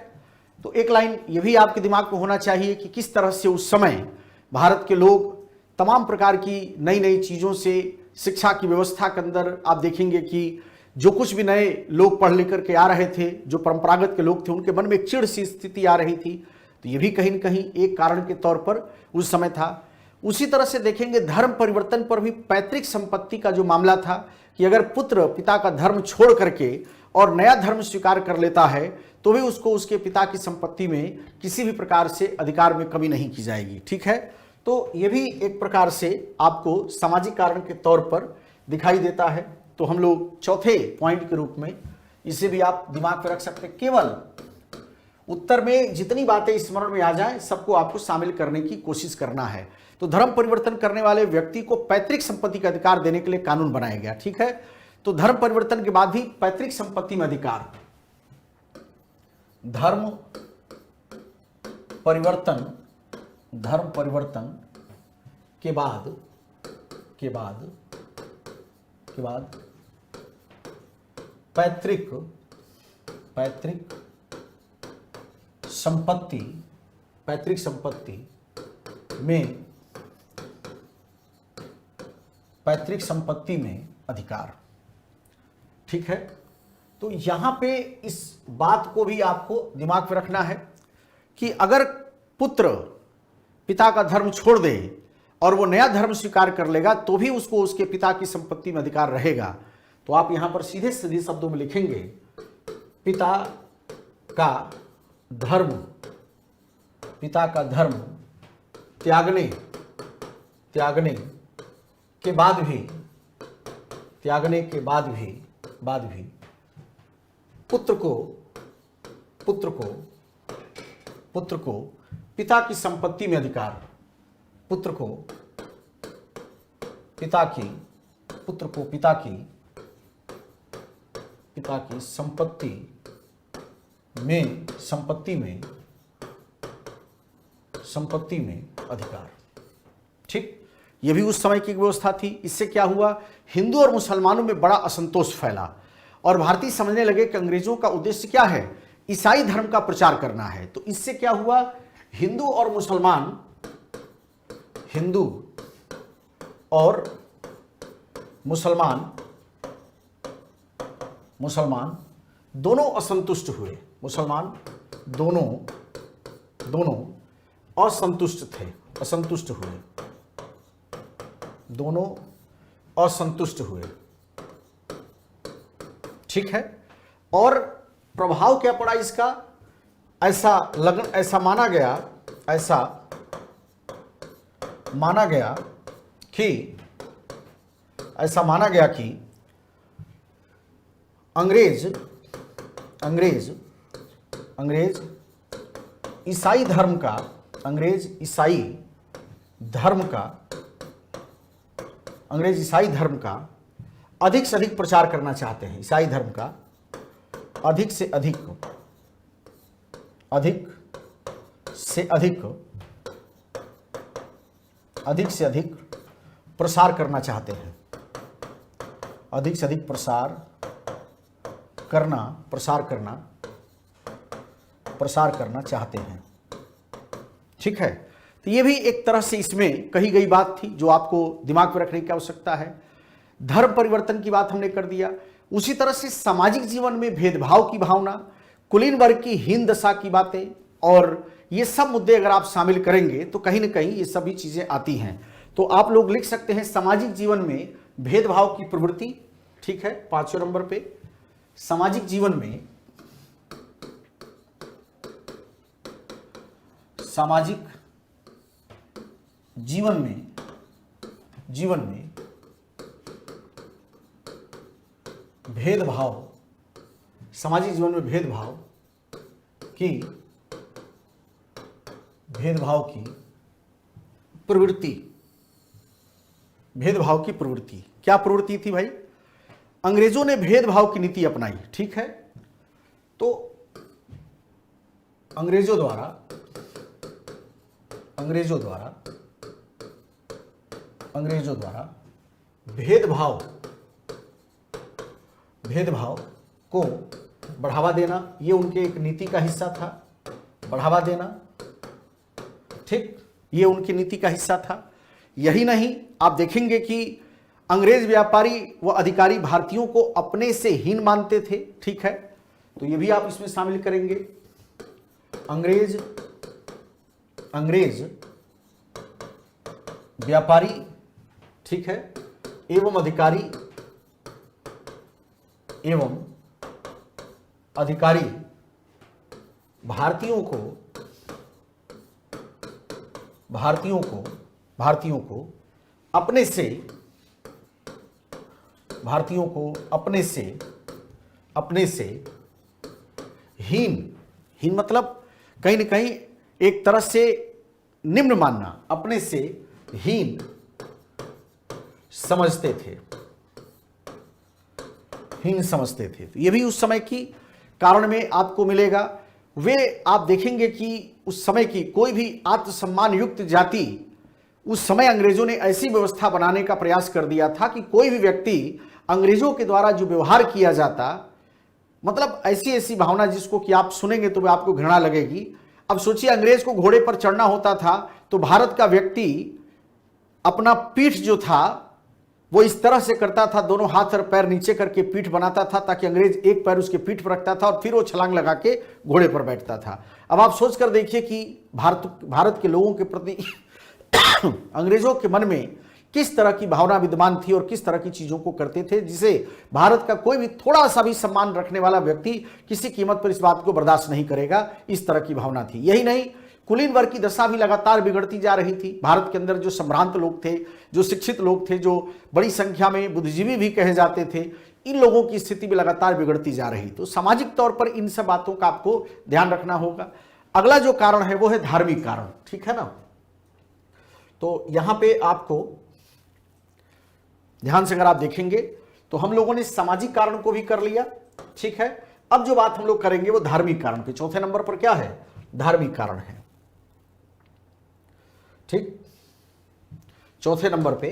तो एक लाइन ये भी आपके दिमाग में होना चाहिए कि किस तरह से उस समय भारत के लोग तमाम प्रकार की नई नई चीज़ों से, शिक्षा की व्यवस्था के अंदर आप देखेंगे कि जो कुछ भी नए लोग पढ़ लिख करके आ रहे थे, जो परंपरागत के लोग थे, उनके मन में एक चिढ़ सी स्थिति आ रही थी। तो ये भी कहीं न कहीं एक कारण के तौर पर उस समय था। उसी तरह से देखेंगे धर्म परिवर्तन पर भी पैतृक संपत्ति का जो मामला था कि अगर पुत्र पिता का धर्म छोड़ करके और नया धर्म स्वीकार कर लेता है तो भी उसको उसके पिता की संपत्ति में किसी भी प्रकार से अधिकार में कमी नहीं की जाएगी। ठीक है, तो ये भी एक प्रकार से आपको सामाजिक कारण के तौर पर दिखाई देता है। तो हम लोग चौथे पॉइंट के रूप में इसे भी आप दिमाग में रख सकते हैं। केवल उत्तर में जितनी बातें स्मरण में आ जाए सबको आपको शामिल करने की कोशिश करना है। तो धर्म परिवर्तन करने वाले व्यक्ति को पैतृक संपत्ति का अधिकार देने के लिए कानून बनाया गया। ठीक है, तो धर्म परिवर्तन के बाद भी पैतृक संपत्ति में अधिकार, धर्म परिवर्तन के बाद पैतृक संपत्ति में अधिकार। ठीक है, तो यहां पे इस बात को भी आपको दिमाग में रखना है कि अगर पुत्र पिता का धर्म छोड़ दे और वो नया धर्म स्वीकार कर लेगा तो भी उसको उसके पिता की संपत्ति में अधिकार रहेगा। तो आप यहां पर सीधे सीधे शब्दों में लिखेंगे पिता का धर्म त्यागने के बाद भी पुत्र को पिता की संपत्ति में अधिकार, पुत्र को पिता की संपत्ति में अधिकार। ठीक, यह भी उस समय की व्यवस्था थी। इससे क्या हुआ, हिंदू और मुसलमानों में बड़ा असंतोष फैला और भारतीय समझने लगे कि अंग्रेजों का उद्देश्य क्या है, ईसाई धर्म का प्रचार करना है। तो इससे क्या हुआ, हिंदू और मुसलमान दोनों असंतुष्ट हुए। मुसलमान दोनों असंतुष्ट हुए। ठीक है, और प्रभाव क्या पड़ा इसका, ऐसा माना गया कि अंग्रेज ईसाई धर्म का अधिक से अधिक प्रचार करना चाहते हैं। ईसाई धर्म का अधिक से अधिक प्रसार करना चाहते हैं। अधिक से अधिक प्रसार करना चाहते हैं। ठीक है, तो ये भी एक तरह से इसमें कही गई बात थी जो आपको दिमाग में रखने की आवश्यकता है। धर्म परिवर्तन की बात हमने कर दिया। उसी तरह से सामाजिक जीवन में भेदभाव की भावना, कुलीन वर्ग की हीन दशा की बातें, और ये सब मुद्दे अगर आप शामिल करेंगे तो कहीं ना कहीं ये सभी चीजें आती हैं। तो आप लोग लिख सकते हैं सामाजिक जीवन में भेदभाव की प्रवृत्ति। ठीक है, 5वें नंबर पे सामाजिक जीवन में भेदभाव, सामाजिक जीवन में भेदभाव की प्रवृत्ति। क्या प्रवृत्ति थी भाई, अंग्रेजों ने भेदभाव की नीति अपनाई। ठीक है, तो अंग्रेजों द्वारा भेदभाव को बढ़ावा देना, ये उनके एक नीति का हिस्सा था, बढ़ावा देना। ठीक, ये उनकी नीति का हिस्सा था। यही नहीं, आप देखेंगे कि अंग्रेज व्यापारी व अधिकारी भारतीयों को अपने से हीन मानते थे, ठीक है, तो ये भी आप इसमें शामिल करेंगे। अंग्रेज व्यापारी, ठीक है, एवं अधिकारी भारतीयों को अपने से हीन मतलब कहीं न कहीं एक तरह से निम्न मानना, अपने से हीन समझते थे। तो ये भी उस समय की कारण में आपको मिलेगा। वे आप देखेंगे कि उस समय की कोई भी आत्मसम्मान युक्त जाति, उस समय अंग्रेजों ने ऐसी व्यवस्था बनाने का प्रयास कर दिया था कि कोई भी व्यक्ति अंग्रेजों के द्वारा जो व्यवहार किया जाता, मतलब ऐसी भावना जिसको कि आप सुनेंगे तो आपको घृणा लगेगी। अब सोचिए, अंग्रेज को घोड़े पर चढ़ना होता था तो भारत का व्यक्ति अपना पीठ जो था वो इस तरह से करता था, दोनों हाथ और पैर नीचे करके पीठ बनाता था ताकि अंग्रेज एक पैर उसके पीठ पर रखता था और फिर वो छलांग लगा के घोड़े पर बैठता था। अब आप सोच कर देखिए कि भारत के लोगों के प्रति अंग्रेजों के मन में किस तरह की भावना विद्यमान थी और किस तरह की चीजों को करते थे, जिसे भारत का कोई भी थोड़ा सा भी सम्मान रखने वाला व्यक्ति किसी कीमत पर इस बात को बर्दाश्त नहीं करेगा। इस तरह की भावना थी। यही नहीं, कुलीन वर्ग की दशा भी लगातार बिगड़ती जा रही थी। भारत के अंदर जो संभ्रांत लोग थे, जो शिक्षित लोग थे, जो बड़ी संख्या में बुद्धिजीवी भी कहे जाते थे, इन लोगों की स्थिति भी लगातार बिगड़ती जा रही। तो सामाजिक तौर पर इन सब बातों का आपको ध्यान रखना होगा। अगला जो कारण है वो है धार्मिक कारण, ठीक है ना। तो यहां पे आपको ध्यान से अगर आप देखेंगे तो हम लोगों ने सामाजिक कारण को भी कर लिया, ठीक है। अब जो बात हम लोग करेंगे वो धार्मिक कारण पे। चौथे नंबर पर क्या है? धार्मिक कारण है, ठीक। चौथे नंबर पे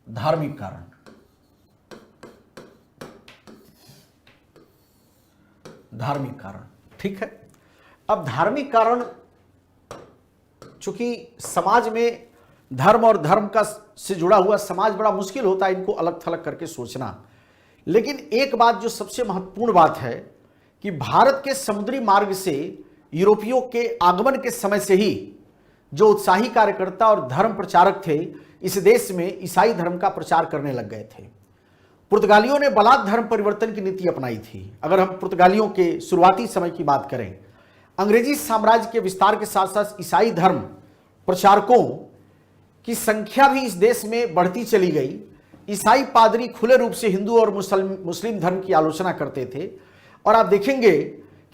धार्मिक कारण। ठीक है। अब धार्मिक कारण, चूंकि समाज में धर्म और धर्म का से जुड़ा हुआ समाज बड़ा मुश्किल होता है इनको अलग थलग करके सोचना। लेकिन एक बात जो सबसे महत्वपूर्ण बात है कि भारत के समुद्री मार्ग से यूरोपियों के आगमन के समय से ही जो उत्साही कार्यकर्ता और धर्म प्रचारक थे इस देश में ईसाई धर्म का प्रचार करने लग गए थे। पुर्तगालियों ने बलात् धर्म परिवर्तन की नीति अपनाई थी। अगर हम पुर्तगालियों के शुरुआती समय की बात करें, अंग्रेजी साम्राज्य के विस्तार के साथ साथ ईसाई धर्म प्रचारकों की संख्या भी इस देश में बढ़ती चली गई। ईसाई पादरी खुले रूप से हिंदू और मुस्लिम धर्म की आलोचना करते थे। और आप देखेंगे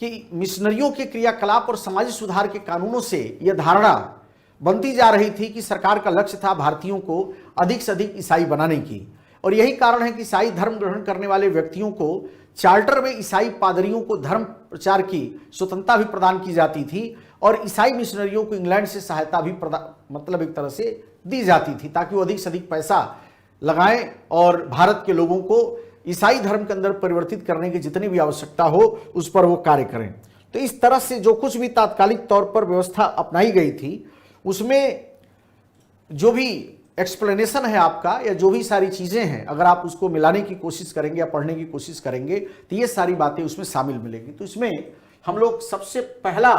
कि मिशनरियों के क्रियाकलाप और समाजिक सुधार के कानूनों से यह धारणा बनती जा रही थी कि सरकार का लक्ष्य था भारतीयों को अधिक से अधिक ईसाई बनाने की। और यही कारण है कि ईसाई धर्म ग्रहण करने वाले व्यक्तियों को चार्टर में ईसाई पादरियों को धर्म प्रचार की स्वतंत्रता भी प्रदान की जाती थी और ईसाई मिशनरियों को इंग्लैंड से सहायता भी मतलब एक तरह से दी जाती थी ताकि वो अधिक से अधिक पैसा लगाएं और भारत के लोगों को ईसाई धर्म के अंदर परिवर्तित करने की जितनी भी आवश्यकता हो उस पर वो कार्य करें। तो इस तरह से जो कुछ भी तात्कालिक तौर पर व्यवस्था अपनाई गई थी उसमें जो भी एक्सप्लेनेशन है आपका या जो भी सारी चीजें हैं, अगर आप उसको मिलाने की कोशिश करेंगे या पढ़ने की कोशिश करेंगे तो ये सारी बातें उसमें शामिल मिलेंगी। तो इसमें हम लोग सबसे पहला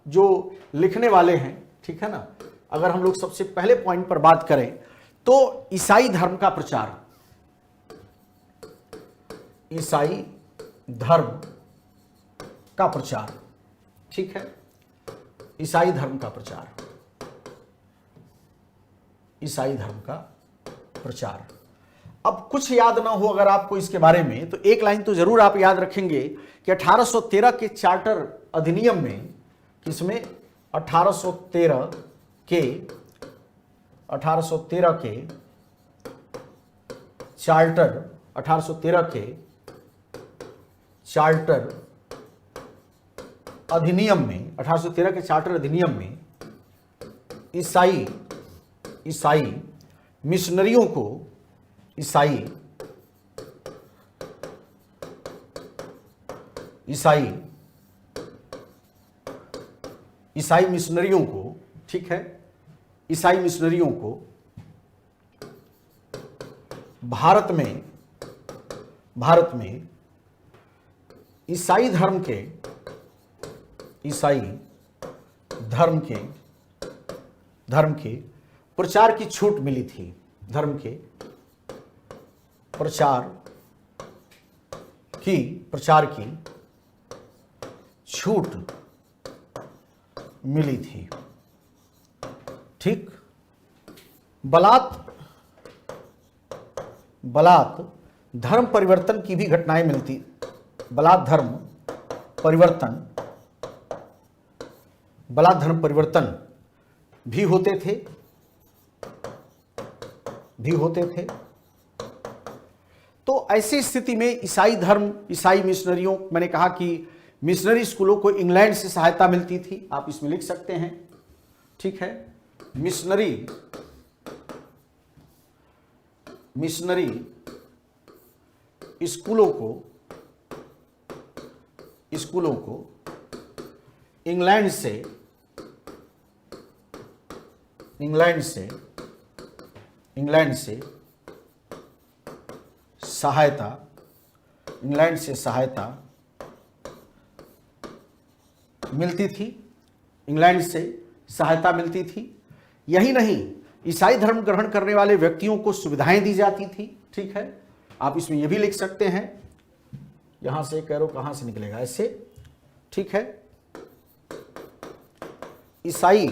जो लिखने वाले हैं, ठीक है ना, अगर हम लोग सबसे पहले पॉइंट पर बात करें तो ईसाई धर्म का प्रचार, ईसाई धर्म का प्रचार, ठीक है, ईसाई धर्म का प्रचार, ईसाई धर्म का प्रचार। अब कुछ याद ना हो अगर आपको इसके बारे में तो एक लाइन तो जरूर आप याद रखेंगे कि 1813 के चार्टर अधिनियम में, किसमें 1813 के चार्टर अधिनियम में 1813 के चार्टर अधिनियम में ईसाई मिशनरियों को ईसाई ईसाई मिशनरियों को, ठीक है, ईसाई मिशनरियों को भारत में ईसाई धर्म के प्रचार की छूट मिली थी, धर्म के प्रचार की छूट मिली थी। ठीक, बलात् धर्म परिवर्तन की भी घटनाएं मिलती, बलात् धर्म परिवर्तन भी होते थे। तो ऐसी स्थिति में ईसाई मिशनरियों, मैंने कहा कि मिशनरी स्कूलों को इंग्लैंड से सहायता मिलती थी, आप इसमें लिख सकते हैं, ठीक है। मिशनरी स्कूलों को इंग्लैंड से सहायता मिलती थी। यही नहीं, ईसाई धर्म ग्रहण करने वाले व्यक्तियों को सुविधाएं दी जाती थी, ठीक है। आप इसमें यह भी लिख सकते हैं, यहां से कैरो कहां से निकलेगा, ऐसे, ठीक है। ईसाई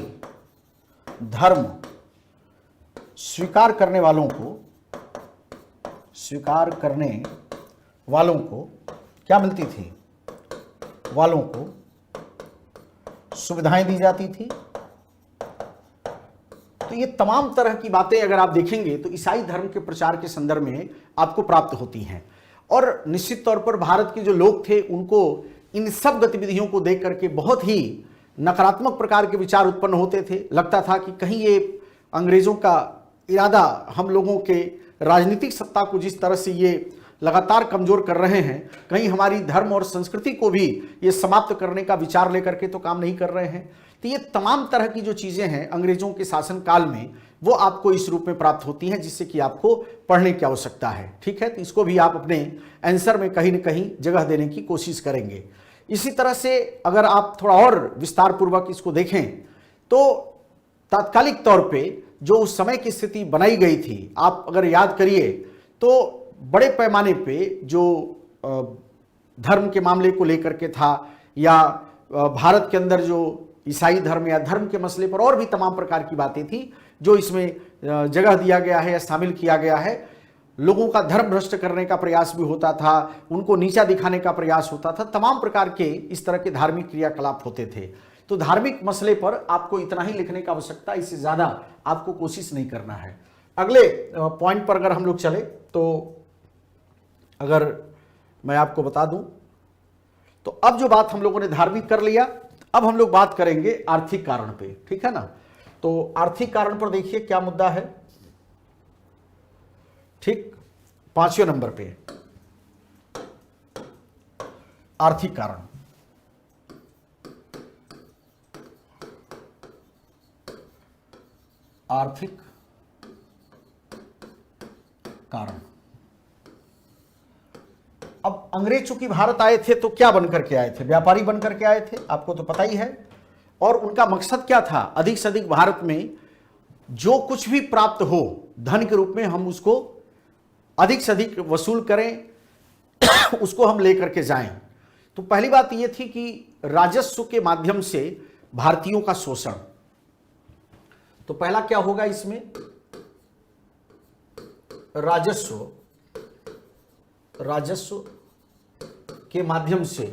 धर्म स्वीकार करने वालों को क्या मिलती थी, वालों को सुविधाएं दी जाती थी। तो ये तमाम तरह की बातें अगर आप देखेंगे तो ईसाई धर्म के प्रचार के संदर्भ में आपको प्राप्त होती हैं। और निश्चित तौर पर भारत के जो लोग थे उनको इन सब गतिविधियों को देख करके बहुत ही नकारात्मक प्रकार के विचार उत्पन्न होते थे। लगता था कि कहीं ये अंग्रेजों का इरादा हम लोगों के राजनीतिक सत्ता को जिस तरह से ये लगातार कमजोर कर रहे हैं, कहीं हमारी धर्म और संस्कृति को भी ये समाप्त करने का विचार लेकर के तो काम नहीं कर रहे हैं। तो ये तमाम तरह की जो चीज़ें हैं अंग्रेजों के शासनकाल में, वो आपको इस रूप में प्राप्त होती हैं जिससे कि आपको पढ़ने की आवश्यकता है, ठीक है। तो इसको भी आप अपने आंसर में कहीं न कहीं जगह देने की कोशिश करेंगे। इसी तरह से अगर आप थोड़ा और विस्तार पूर्वक इसको देखें तो तात्कालिक तौर पे जो उस समय की स्थिति बनाई गई थी, आप अगर याद करिए तो बड़े पैमाने पे जो धर्म के मामले को लेकर के था, या भारत के अंदर जो ईसाई धर्म या धर्म के मसले पर और भी तमाम प्रकार की बातें थी जो इसमें जगह दिया गया है या शामिल किया गया है। लोगों का धर्म भ्रष्ट करने का प्रयास भी होता था, उनको नीचा दिखाने का प्रयास होता था, तमाम प्रकार के इस तरह के धार्मिक क्रियाकलाप होते थे। तो धार्मिक मसले पर आपको इतना ही लिखने का आवश्यकता, इससे ज़्यादा आपको कोशिश नहीं करना है। अगले पॉइंट पर अगर हम लोग चले तो अगर मैं आपको बता दूं तो अब जो बात हम लोगों ने धार्मिक कर लिया, अब हम लोग बात करेंगे आर्थिक कारण पे, ठीक है ना। तो आर्थिक कारण पर देखिए क्या मुद्दा है, ठीक, 5वें नंबर पे आर्थिक कारण। आर्थिक कारण। अब अंग्रेज चूंकि भारत आए थे तो क्या बनकर के आए थे, व्यापारी बनकर के आए थे, आपको तो पता ही है। और उनका मकसद क्या था, अधिक से अधिक भारत में जो कुछ भी प्राप्त हो धन के रूप में हम उसको अधिक से अधिक वसूल करें, उसको हम लेकर के जाएं। तो पहली बात यह थी कि राजस्व के माध्यम से भारतीयों का शोषण। तो पहला क्या होगा इसमें, राजस्व के माध्यम से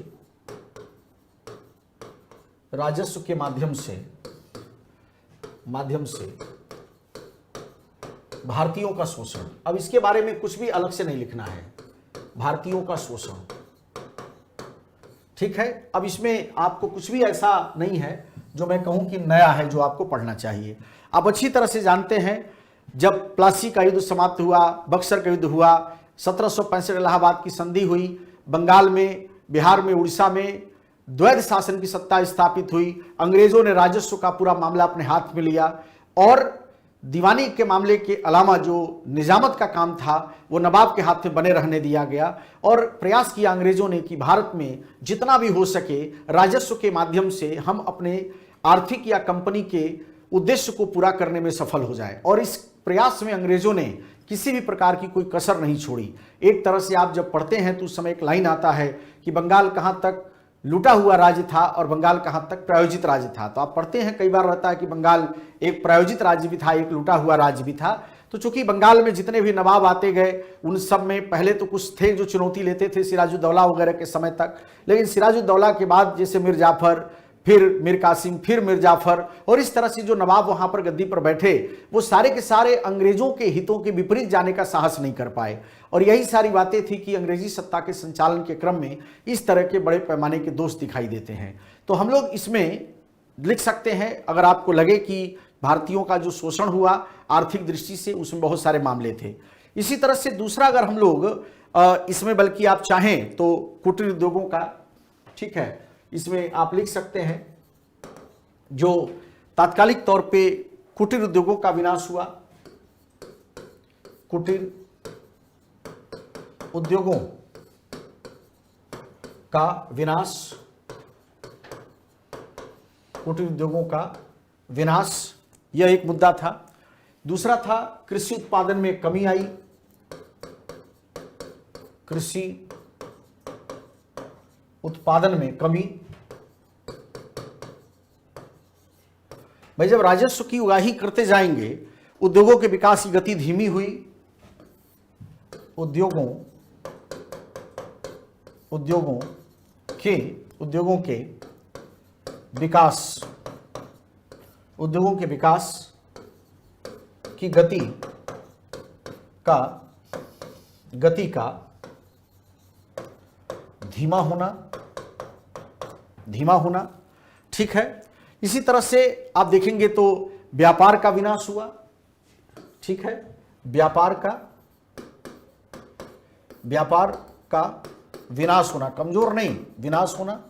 भारतीयों का शोषण। अब इसके बारे में कुछ भी अलग से नहीं लिखना है, भारतीयों का शोषण, ठीक है। अब इसमें आपको कुछ भी ऐसा नहीं है जो मैं कहूं कि नया है जो आपको पढ़ना चाहिए। आप अच्छी तरह से जानते हैं जब प्लासी का युद्ध समाप्त हुआ, बक्सर का युद्ध हुआ, 1765 इलाहाबाद की संधि हुई, बंगाल में, बिहार में, उड़ीसा में द्वैध शासन की सत्ता स्थापित हुई, अंग्रेजों ने राजस्व का पूरा मामला अपने हाथ में लिया और दीवानी के मामले के अलावा जो निजामत का काम था वो नवाब के हाथ में बने रहने दिया गया और प्रयास किया अंग्रेजों ने कि भारत में जितना भी हो सके राजस्व के माध्यम से हम अपने आर्थिक या कंपनी के उद्देश्य को पूरा करने में सफल हो जाए। और इस प्रयास में अंग्रेजों ने किसी भी प्रकार की कोई कसर नहीं छोड़ी। एक तरह से आप जब पढ़ते हैं तो उस समय एक लाइन आता है कि बंगाल कहाँ तक लूटा हुआ राज्य था और बंगाल कहाँ तक प्रायोजित राज्य था। तो आप पढ़ते हैं कई बार रहता है कि बंगाल एक प्रायोजित राज्य भी था, एक लूटा हुआ राज्य भी था। तो चूंकि बंगाल में जितने भी नवाब आते गए उन सब में पहले तो कुछ थे जो चुनौती लेते थे सिराजुद्दौला वगैरह के समय तक, लेकिन सिराजुद्दौला के बाद जैसे मीर जाफर, फिर मीर कासिम, फिर मीर जाफर और इस तरह से जो नवाब वहां पर गद्दी पर बैठे वो सारे के सारे अंग्रेजों के हितों के विपरीत जाने का साहस नहीं कर पाए। और यही सारी बातें थी कि अंग्रेजी सत्ता के संचालन के क्रम में इस तरह के बड़े पैमाने के दोष दिखाई देते हैं। तो हम लोग इसमें लिख सकते हैं, अगर आपको लगे कि भारतीयों का जो शोषण हुआ आर्थिक दृष्टि से उसमें बहुत सारे मामले थे। इसी तरह से दूसरा अगर हम लोग इसमें बल्कि आप चाहें तो कुटीर उद्योगों का, ठीक है, इसमें आप लिख सकते हैं जो तात्कालिक तौर पे कुटीर उद्योगों का विनाश हुआ, कुटीर उद्योगों का विनाश, कुटीर उद्योगों का विनाश, यह एक मुद्दा था। दूसरा था कृषि उत्पादन में कमी आई, कृषि उत्पादन में कमी। भाई जब राजस्व की उगाही करते जाएंगे उद्योगों के विकास की गति धीमी हुई, उद्योगों के विकास की गति का धीमा होना, ठीक है। इसी तरह से आप देखेंगे तो व्यापार का विनाश हुआ, ठीक है, व्यापार का विनाश होना, कमजोर नहीं, विनाश होना,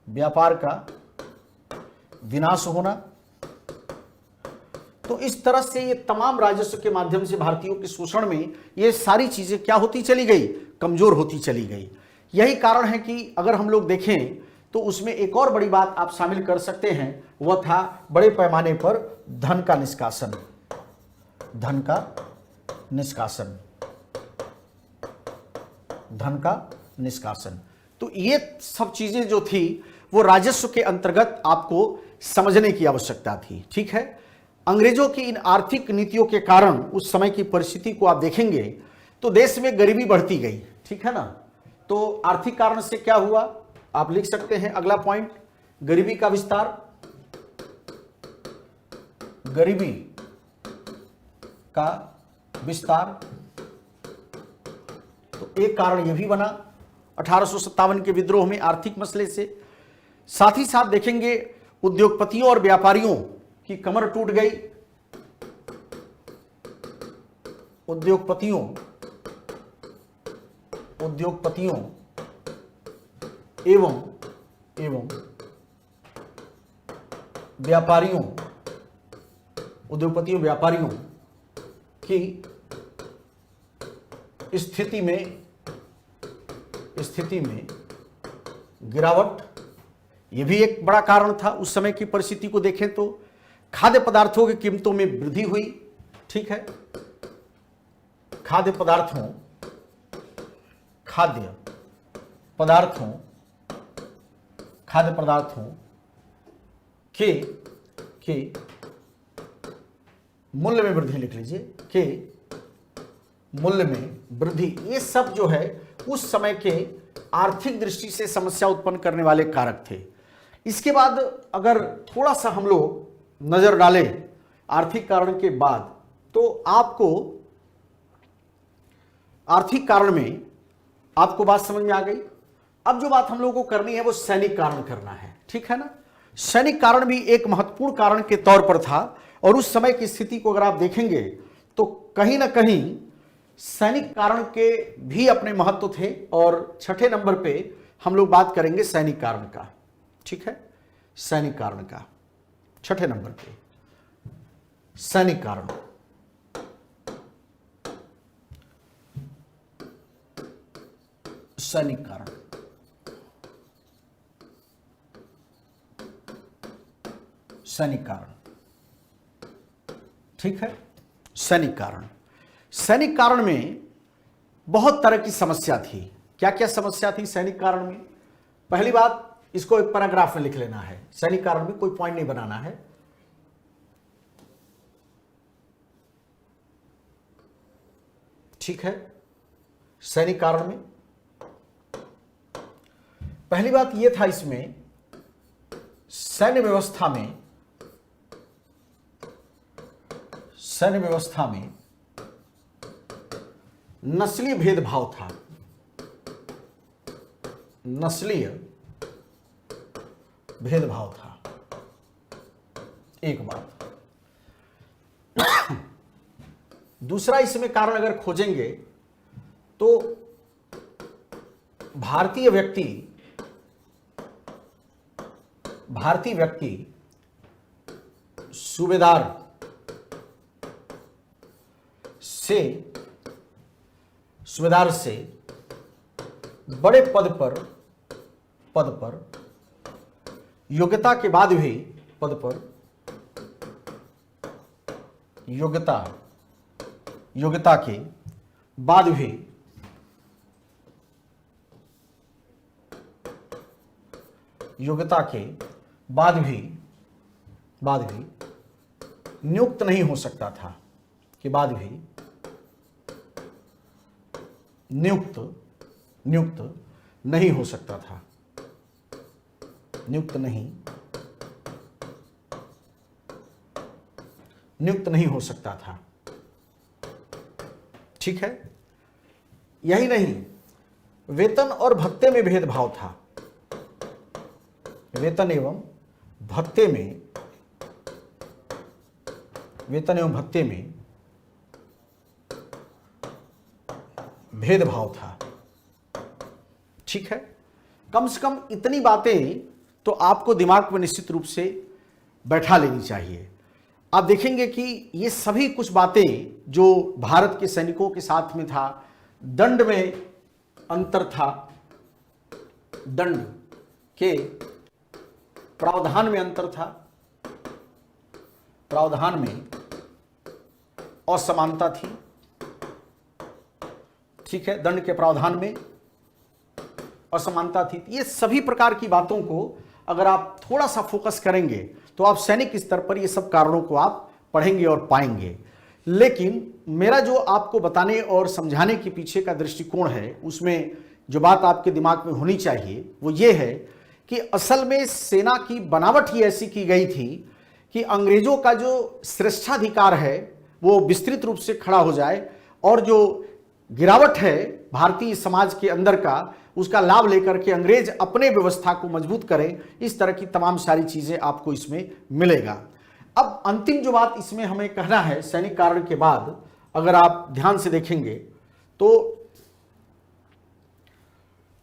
व्यापार का विनाश होना। तो इस तरह से ये तमाम राजस्व के माध्यम से भारतीयों के शोषण में ये सारी चीजें क्या होती चली गई, कमजोर होती चली गई। यही कारण है कि अगर हम लोग देखें तो उसमें एक और बड़ी बात आप शामिल कर सकते हैं, वह था बड़े पैमाने पर धन का निष्कासन, धन का निष्कासन। तो ये सब चीजें जो थी वो राजस्व के अंतर्गत आपको समझने की आवश्यकता थी, ठीक है। अंग्रेजों की इन आर्थिक नीतियों के कारण उस समय की परिस्थिति को आप देखेंगे तो देश में गरीबी बढ़ती गई, ठीक है ना। तो आर्थिक कारण से क्या हुआ आप लिख सकते हैं, अगला पॉइंट, गरीबी का विस्तार, गरीबी का विस्तार। तो एक कारण यह भी बना 1857 के विद्रोह में आर्थिक मसले से। साथ ही साथ देखेंगे उद्योगपतियों और व्यापारियों की कमर टूट गई, उद्योगपतियों एवं व्यापारियों, उद्योगपतियों व्यापारियों की स्थिति में गिरावट, यह भी एक बड़ा कारण था। उस समय की परिस्थिति को देखें तो खाद्य पदार्थों की कीमतों में वृद्धि हुई, ठीक है, खाद्य पदार्थों के मूल्य में वृद्धि, लिख लीजिए, के मूल्य में वृद्धि। ये सब जो है उस समय के आर्थिक दृष्टि से समस्या उत्पन्न करने वाले कारक थे। इसके बाद अगर थोड़ा सा हम लोग नजर डालें आर्थिक कारण के बाद, तो आपको आर्थिक कारण में आपको बात समझ में आ गई। अब जो बात हम लोगों को करनी है वो सैनिक कारण करना है, ठीक है ना। सैनिक कारण भी एक महत्वपूर्ण कारण के तौर पर था और उस समय की स्थिति को अगर आप देखेंगे तो कहीं ना कहीं सैनिक कारण के भी अपने महत्व थे। और छठे नंबर पे हम लोग बात करेंगे सैनिक कारण का। ठीक है, सैनिक कारण का, छठे नंबर पे सैनिक कारण। सैनिक कारण, सैनिक कारण। ठीक है, सैनिक कारण। सैनिक कारण में बहुत तरह की समस्या थी। क्या क्या समस्या थी सैनिक कारण में? पहली बात, इसको एक पैराग्राफ में लिख लेना है। सैनिक कारण में कोई पॉइंट नहीं बनाना है। ठीक है, सैनिक कारण में पहली बात यह था, इसमें सैन्य व्यवस्था में नस्लीय भेदभाव था। नस्लीय भेदभाव था, एक बात। दूसरा, इसमें कारण अगर खोजेंगे तो भारतीय व्यक्ति सूबेदार से बड़े पद पर योग्यता के बाद भी योग्यता के बाद भी नियुक्त नहीं हो सकता था, के बाद भी नियुक्त नहीं हो सकता था, नियुक्त नहीं हो सकता था। ठीक है, यही नहीं, वेतन और भत्ते में भेदभाव था। वेतन एवं भत्ते में भेदभाव था। ठीक है, कम से कम इतनी बातें तो आपको दिमाग में निश्चित रूप से बैठा लेनी चाहिए। आप देखेंगे कि ये सभी कुछ बातें जो भारत के सैनिकों के साथ में था, दंड में अंतर था, दंड के प्रावधान में अंतर था, प्रावधान में असमानता थी। ठीक है, दंड के प्रावधान में असमानता थी। ये सभी प्रकार की बातों को अगर आप थोड़ा सा फोकस करेंगे तो आप सैनिक स्तर पर ये सब कारणों को आप पढ़ेंगे और पाएंगे। लेकिन मेरा जो आपको बताने और समझाने के पीछे का दृष्टिकोण है, उसमें जो बात आपके दिमाग में होनी चाहिए वो ये है कि असल में सेना की बनावट ही ऐसी की गई थी कि अंग्रेजों का जो श्रेष्ठाधिकार है वो विस्तृत रूप से खड़ा हो जाए, और जो गिरावट है भारतीय समाज के अंदर का, उसका लाभ लेकर के अंग्रेज अपने व्यवस्था को मजबूत करें। इस तरह की तमाम सारी चीजें आपको इसमें मिलेगा। अब अंतिम जो बात इसमें हमें कहना है सैनिक कारण के बाद, अगर आप ध्यान से देखेंगे तो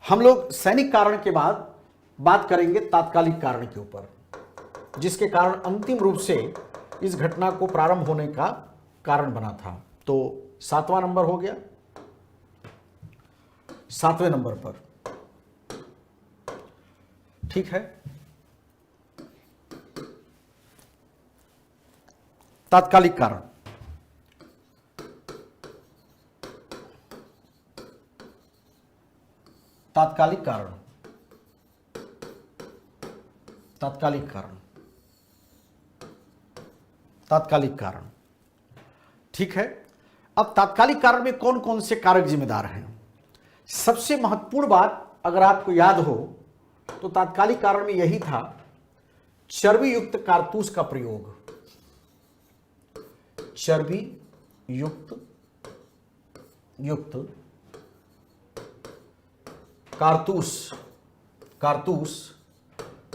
हम लोग सैनिक कारण के बाद बात करेंगे तात्कालिक कारण के ऊपर, जिसके कारण अंतिम रूप से इस घटना को प्रारंभ होने का कारण बना था। तो 7वां नंबर हो गया। 7वें नंबर पर, ठीक है, तात्कालिक कारण। तात्कालिक कारण, तात्कालिक कारण, तात्कालिक कारण। ठीक है, अब तात्कालिक कारण में कौन कौन से कारक जिम्मेदार हैं? सबसे महत्वपूर्ण बात अगर आपको याद हो तो तात्कालिक कारण में यही था, चर्बी युक्त कारतूस का प्रयोग। चर्बी युक्त कारतूस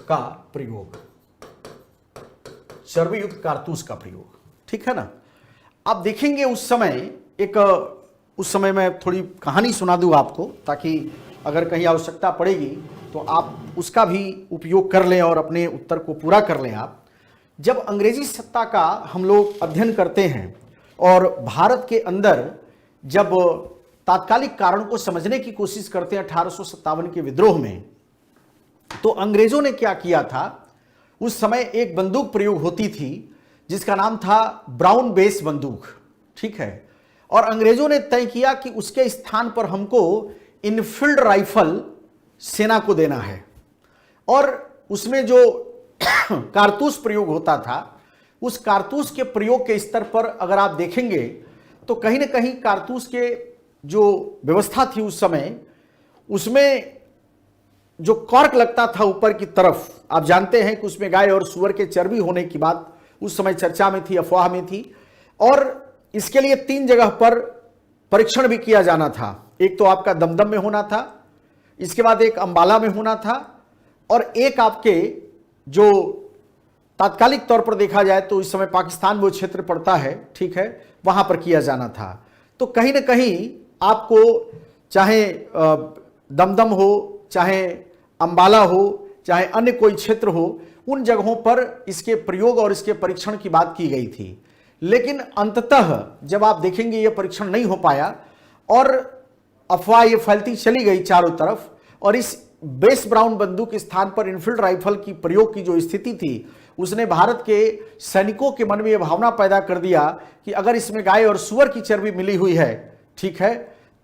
का प्रयोग, चर्बी युक्त कारतूस का प्रयोग। ठीक है ना। आप देखेंगे उस समय मैं थोड़ी कहानी सुना दूं आपको, ताकि अगर कहीं आवश्यकता पड़ेगी तो आप उसका भी उपयोग कर लें और अपने उत्तर को पूरा कर लें। आप जब अंग्रेजी सत्ता का हम लोग अध्ययन करते हैं और भारत के अंदर जब तात्कालिक कारण को समझने की कोशिश करते हैं 1857 के विद्रोह में, तो अंग्रेजों ने क्या किया था, उस समय एक बंदूक प्रयोग होती थी जिसका नाम था ब्राउन बेस बंदूक, ठीक है। और अंग्रेजों ने तय किया कि उसके स्थान पर हमको इनफील्ड राइफल सेना को देना है, और उसमें जो कारतूस प्रयोग होता था, उस कारतूस के प्रयोग के स्तर पर अगर आप देखेंगे तो कहीं ना कहीं कारतूस के जो व्यवस्था थी उस समय, उसमें जो कॉर्क लगता था ऊपर की तरफ, आप जानते हैं कि उसमें गाय और सूअर के चर्बी होने की बात उस समय चर्चा में थी, अफवाह में थी। और इसके लिए 3 जगह पर परीक्षण भी किया जाना था। एक तो आपका दमदम में होना था, इसके बाद एक अंबाला में होना था, और एक आपके जो तात्कालिक तौर पर देखा जाए तो इस समय पाकिस्तान वो क्षेत्र पड़ता है, ठीक है, वहां पर किया जाना था। तो कहीं ना कहीं आपको चाहे दमदम हो, चाहे अंबाला हो, चाहे अन्य कोई क्षेत्र हो, उन जगहों पर इसके प्रयोग और इसके परीक्षण की बात की गई थी। लेकिन अंततः जब आप देखेंगे ये परीक्षण नहीं हो पाया और अफवाह ये फैलती चली गई चारों तरफ, और इस बेस ब्राउन बंदूक के स्थान पर इनफील्ड राइफल की प्रयोग की जो स्थिति थी, उसने भारत के सैनिकों के मन में यह भावना पैदा कर दिया कि अगर इसमें गाय और सूअर की चर्बी मिली हुई है, ठीक है,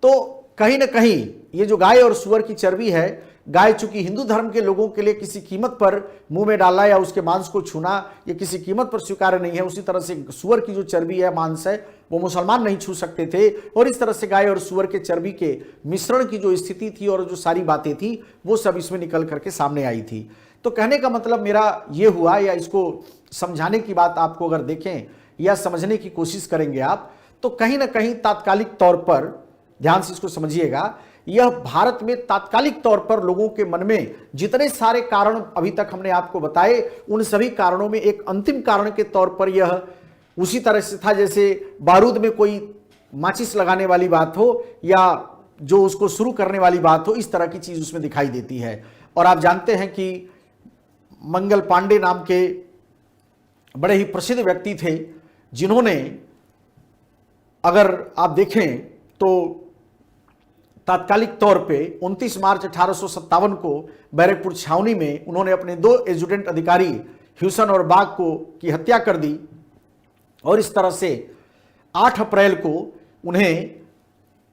तो कहीं ना कहीं ये जो गाय और सूअर की चर्बी है, गाय चूंकि हिंदू धर्म के लोगों के लिए किसी कीमत पर मुंह में डालना या उसके मांस को छूना ये किसी कीमत पर स्वीकार्य नहीं है, उसी तरह से सूअर की जो चर्बी है, मांस है, वो मुसलमान नहीं छू सकते थे। और इस तरह से गाय और सूअर के चर्बी के मिश्रण की जो स्थिति थी और जो सारी बातें थी, वो सब इसमें निकल करके सामने आई थी। तो कहने का मतलब मेरा ये हुआ, या इसको समझाने की बात आपको अगर देखें या समझने की कोशिश करेंगे आप, तो कहीं ना कहीं तात्कालिक तौर पर, ध्यान से इसको समझिएगा, यह भारत में तात्कालिक तौर पर लोगों के मन में जितने सारे कारण अभी तक हमने आपको बताए, उन सभी कारणों में एक अंतिम कारण के तौर पर यह उसी तरह से था जैसे बारूद में कोई माचिस लगाने वाली बात हो या जो उसको शुरू करने वाली बात हो, इस तरह की चीज उसमें दिखाई देती है। और आप जानते हैं कि मंगल पांडे नाम के बड़े ही प्रसिद्ध व्यक्ति थे, जिन्होंने, अगर आप देखें तो तात्कालिक तौर पे 29 मार्च 1857 को बैरकपुर छावनी में उन्होंने अपने 2 एजुडेंट अधिकारी ह्यूसन और बाग की हत्या कर दी, और इस तरह से 8 अप्रैल को उन्हें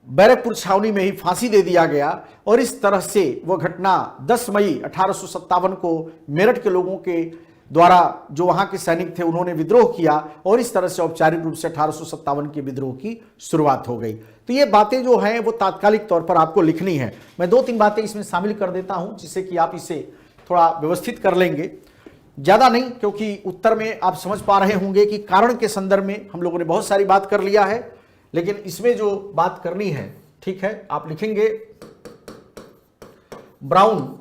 बैरकपुर छावनी में ही फांसी दे दिया गया। और इस तरह से वह घटना 10 मई 1857 को मेरठ के लोगों के द्वारा, जो वहां के सैनिक थे, उन्होंने विद्रोह किया, और इस तरह से औपचारिक रूप से 1857 के विद्रोह की शुरुआत हो गई। तो ये बातें जो हैं वो तात्कालिक तौर पर आपको लिखनी है। मैं 2-3 बातें इसमें शामिल कर देता हूं जिससे कि आप इसे थोड़ा व्यवस्थित कर लेंगे, ज्यादा नहीं, क्योंकि उत्तर में आप समझ पा रहे होंगे कि कारण के संदर्भ में हम लोगों ने बहुत सारी बात कर लिया है, लेकिन इसमें जो बात करनी है, ठीक है, आप लिखेंगे ब्राउन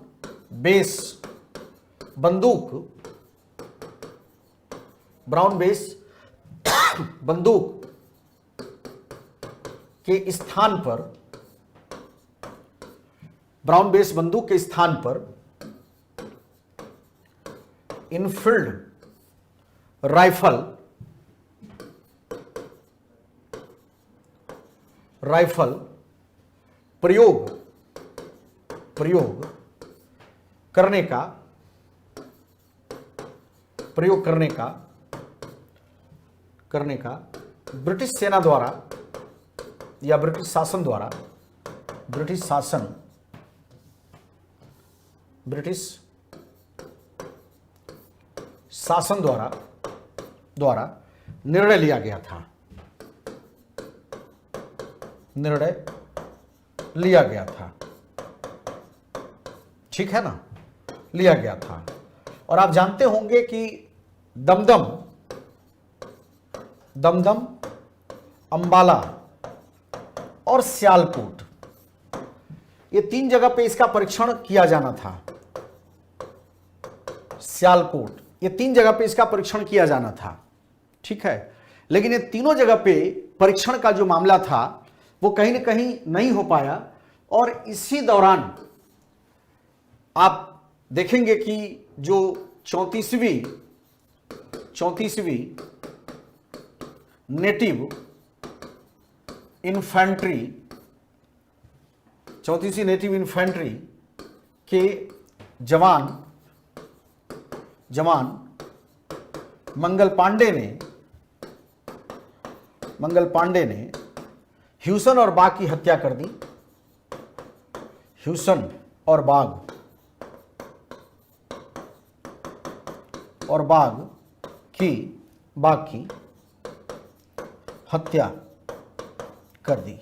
बेस बंदूक, ब्राउन बेस बंदूक के स्थान पर, ब्राउन बेस बंदूक के स्थान पर इनफील्ड राइफल प्रयोग करने का ब्रिटिश सेना द्वारा या ब्रिटिश शासन द्वारा निर्णय लिया गया था, ठीक है ना, लिया गया था। और आप जानते होंगे कि दमदम, अंबाला और सियालकोट, ये 3 जगह पे इसका परीक्षण किया जाना था। सियालकोट, ये 3 जगह पे इसका परीक्षण किया जाना था, ठीक है। लेकिन ये तीनों जगह पे परीक्षण का जो मामला था वो कहीं ना कहीं नहीं हो पाया, और इसी दौरान आप देखेंगे कि जो 34वीं नेटिव इन्फेंट्री, 34वीं नेटिव इन्फेंट्री के जवान मंगल पांडे ने ह्यूसन और बाग की हत्या कर दी। ह्यूसन और बाग की हत्या कर दी।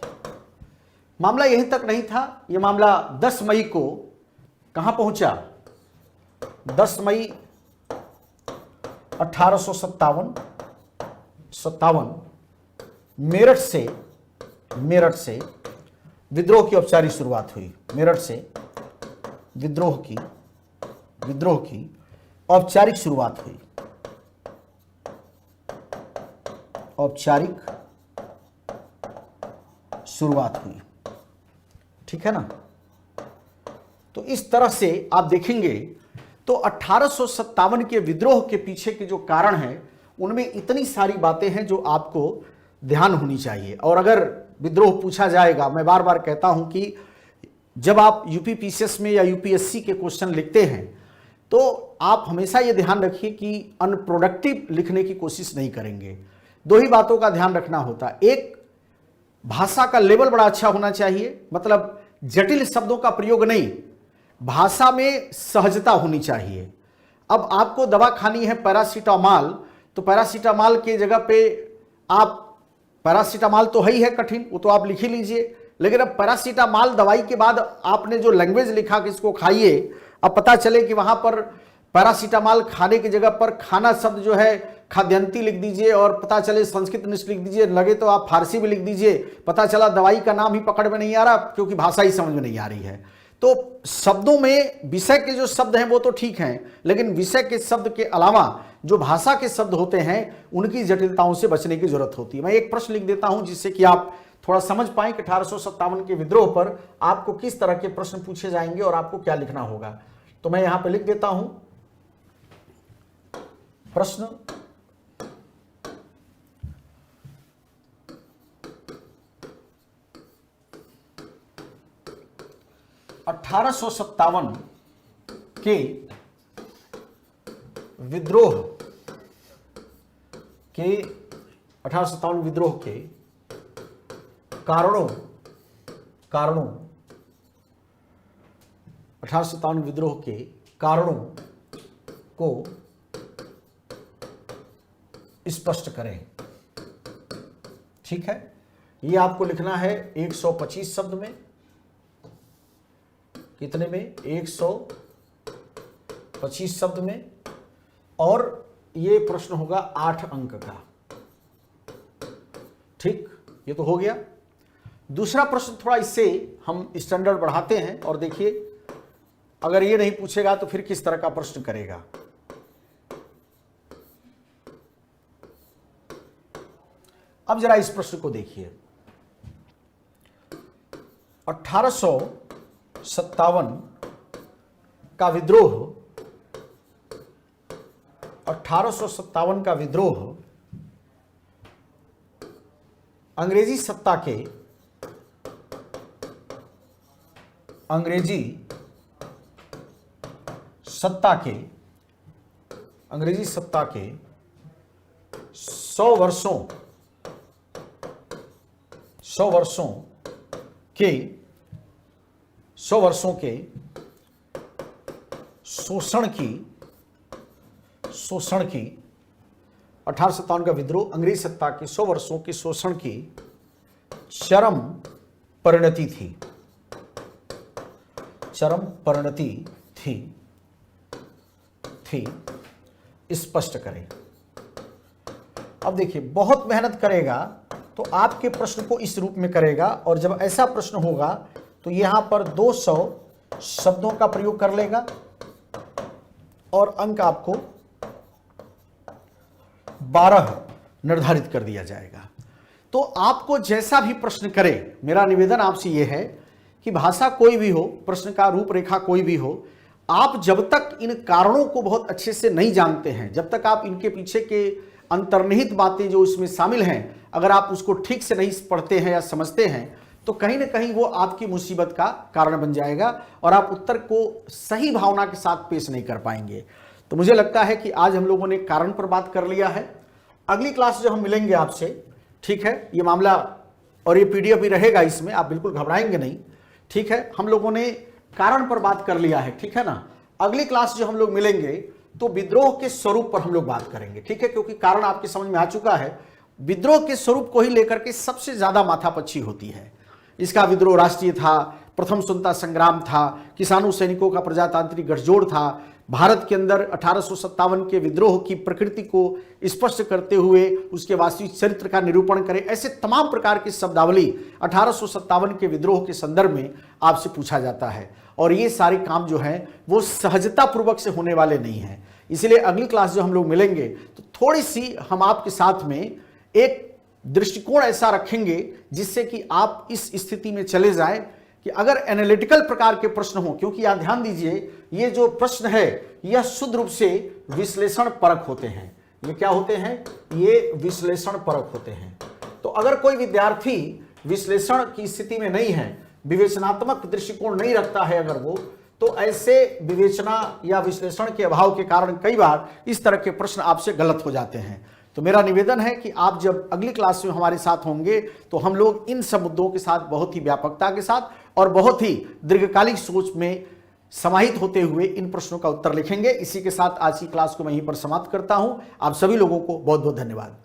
मामला यहीं तक नहीं था। यह मामला 10 मई को कहां पहुंचा? 10 मई 1857 मेरठ से विद्रोह की औपचारिक शुरुआत हुई। मेरठ से विद्रोह की औपचारिक शुरुआत हुई। ठीक है ना? तो इस तरह से आप देखेंगे तो 1857 के विद्रोह के पीछे के जो कारण हैं उनमें इतनी सारी बातें हैं जो आपको ध्यान होनी चाहिए। और अगर विद्रोह पूछा जाएगा, मैं बार बार कहता हूं कि जब आप यूपीपीसीएस में या यूपीएससी के क्वेश्चन लिखते हैं तो आप हमेशा ये ध्यान रखिए कि अनप्रोडक्टिव लिखने की कोशिश नहीं करेंगे। दो ही बातों का ध्यान रखना होता है। एक, भाषा का लेवल बड़ा अच्छा होना चाहिए, मतलब जटिल शब्दों का प्रयोग नहीं, भाषा में सहजता होनी चाहिए। अब आपको दवा खानी है पैरासीटामॉल, तो पैरासीटामॉल के जगह पे आप, पैरासीटामॉल तो है ही है कठिन, वो तो आप लिख ही लीजिए, लेकिन अब पैरासीटामॉल दवाई के बाद आपने जो लैंग्वेज लिखा कि इसको खाइए, अब पता चले कि वहां पर पैरासीटामॉल खाने की जगह पर खाना शब्द जो है खाद्यंती लिख दीजिए, और पता चले संस्कृत निष्ठ लिख दीजिए, लगे तो आप फारसी भी लिख दीजिए, पता चला दवाई का नाम ही पकड़ में नहीं आ रहा क्योंकि भाषा ही समझ में नहीं आ रही है। तो शब्दों में विषय के जो शब्द हैं वो तो ठीक हैं, लेकिन विषय के शब्द के अलावा जो भाषा के शब्द होते हैं उनकी जटिलताओं से बचने की जरूरत होती है। मैं एक प्रश्न लिख देता हूं जिससे कि आप थोड़ा समझ पाएं कि 1857 के विद्रोह पर आपको किस तरह के प्रश्न पूछे जाएंगे और आपको क्या लिखना होगा। तो मैं यहां पे लिख देता हूं प्रश्न 1857 के विद्रोह के कारणों 1857 विद्रोह के कारणों को स्पष्ट करें। ठीक है, ये आपको लिखना है 125 शब्द में। कितने में? 125 शब्द में। और ये प्रश्न होगा 8 अंक का। ठीक, ये तो हो गया। दूसरा प्रश्न थोड़ा इससे हम स्टैंडर्ड बढ़ाते हैं और देखिए, अगर ये नहीं पूछेगा तो फिर किस तरह का प्रश्न करेगा। अब जरा इस प्रश्न को देखिए। 1857 का विद्रोह, 1857 का विद्रोह अंग्रेजी सत्ता के 100 वर्षों के शोषण की 1857 का विद्रोह अंग्रेजी सत्ता के 100 वर्षों के शोषण की चरम परिणति थी, स्पष्ट करें। अब देखिए, बहुत मेहनत करेगा तो आपके प्रश्न को इस रूप में करेगा, और जब ऐसा प्रश्न होगा तो यहां पर 200 शब्दों का प्रयोग कर लेगा और अंक आपको 12 निर्धारित कर दिया जाएगा। तो आपको जैसा भी प्रश्न करे, मेरा निवेदन आपसे यह है कि भाषा कोई भी हो, प्रश्न का रूपरेखा कोई भी हो, आप जब तक इन कारणों को बहुत अच्छे से नहीं जानते हैं, जब तक आप इनके पीछे के अंतर्निहित बातें जो इसमें शामिल हैं, अगर आप उसको ठीक से नहीं पढ़ते हैं या समझते हैं, तो कहीं ना कहीं वो आपकी मुसीबत का कारण बन जाएगा और आप उत्तर को सही भावना के साथ पेश नहीं कर पाएंगे। तो मुझे लगता है कि आज हम लोगों ने कारण पर बात कर लिया है। अगली क्लास जो हम मिलेंगे आपसे, ठीक है, ये मामला और ये पीडीएफ भी रहेगा इसमें, आप बिल्कुल घबराएंगे नहीं, ठीक है। हम लोगों ने कारण पर बात कर लिया है, ठीक है ना। अगली क्लास जो हम लोग मिलेंगे तो विद्रोह के स्वरूप पर हम लोग बात करेंगे, ठीक है, क्योंकि कारण आपके समझ में आ चुका है। विद्रोह के स्वरूप को ही लेकर के सबसे ज्यादा माथापच्ची होती है। इसका विद्रोह राष्ट्रीय था, प्रथम स्वतंत्रता संग्राम था, किसानों सैनिकों का प्रजातांत्रिक गठजोड़ था, भारत के अंदर 1857 के विद्रोह की प्रकृति को स्पष्ट करते हुए उसके वास्तविक चरित्र का निरूपण करें, ऐसे तमाम प्रकार की शब्दावली 1857 के विद्रोह के संदर्भ में आपसे पूछा जाता है। और ये सारे काम जो हैं वो सहजता पूर्वक से होने वाले नहीं हैं। इसलिए अगली क्लास जो हम लोग मिलेंगे तो थोड़ी सी हम आपके साथ में एक दृष्टिकोण ऐसा रखेंगे जिससे कि आप इस स्थिति में चले जाएं कि अगर एनालिटिकल प्रकार के प्रश्न हो, क्योंकि आप ध्यान दीजिए ये जो प्रश्न है यह शुद्ध रूप से विश्लेषण परक होते हैं। ये क्या होते हैं? ये विश्लेषण परक होते हैं। तो अगर कोई विद्यार्थी विश्लेषण की स्थिति में नहीं है, विवेचनात्मक दृष्टिकोण नहीं रखता है अगर वो, तो ऐसे विवेचना या विश्लेषण के अभाव के कारण कई बार इस तरह के प्रश्न आपसे गलत हो जाते हैं। तो मेरा निवेदन है कि आप जब अगली क्लास में हमारे साथ होंगे तो हम लोग इन सब मुद्दों के साथ बहुत ही व्यापकता के साथ और बहुत ही दीर्घकालिक सोच में समाहित होते हुए इन प्रश्नों का उत्तर लिखेंगे। इसी के साथ आज की क्लास को मैं यहीं पर समाप्त करता हूं। आप सभी लोगों को बहुत बहुत धन्यवाद।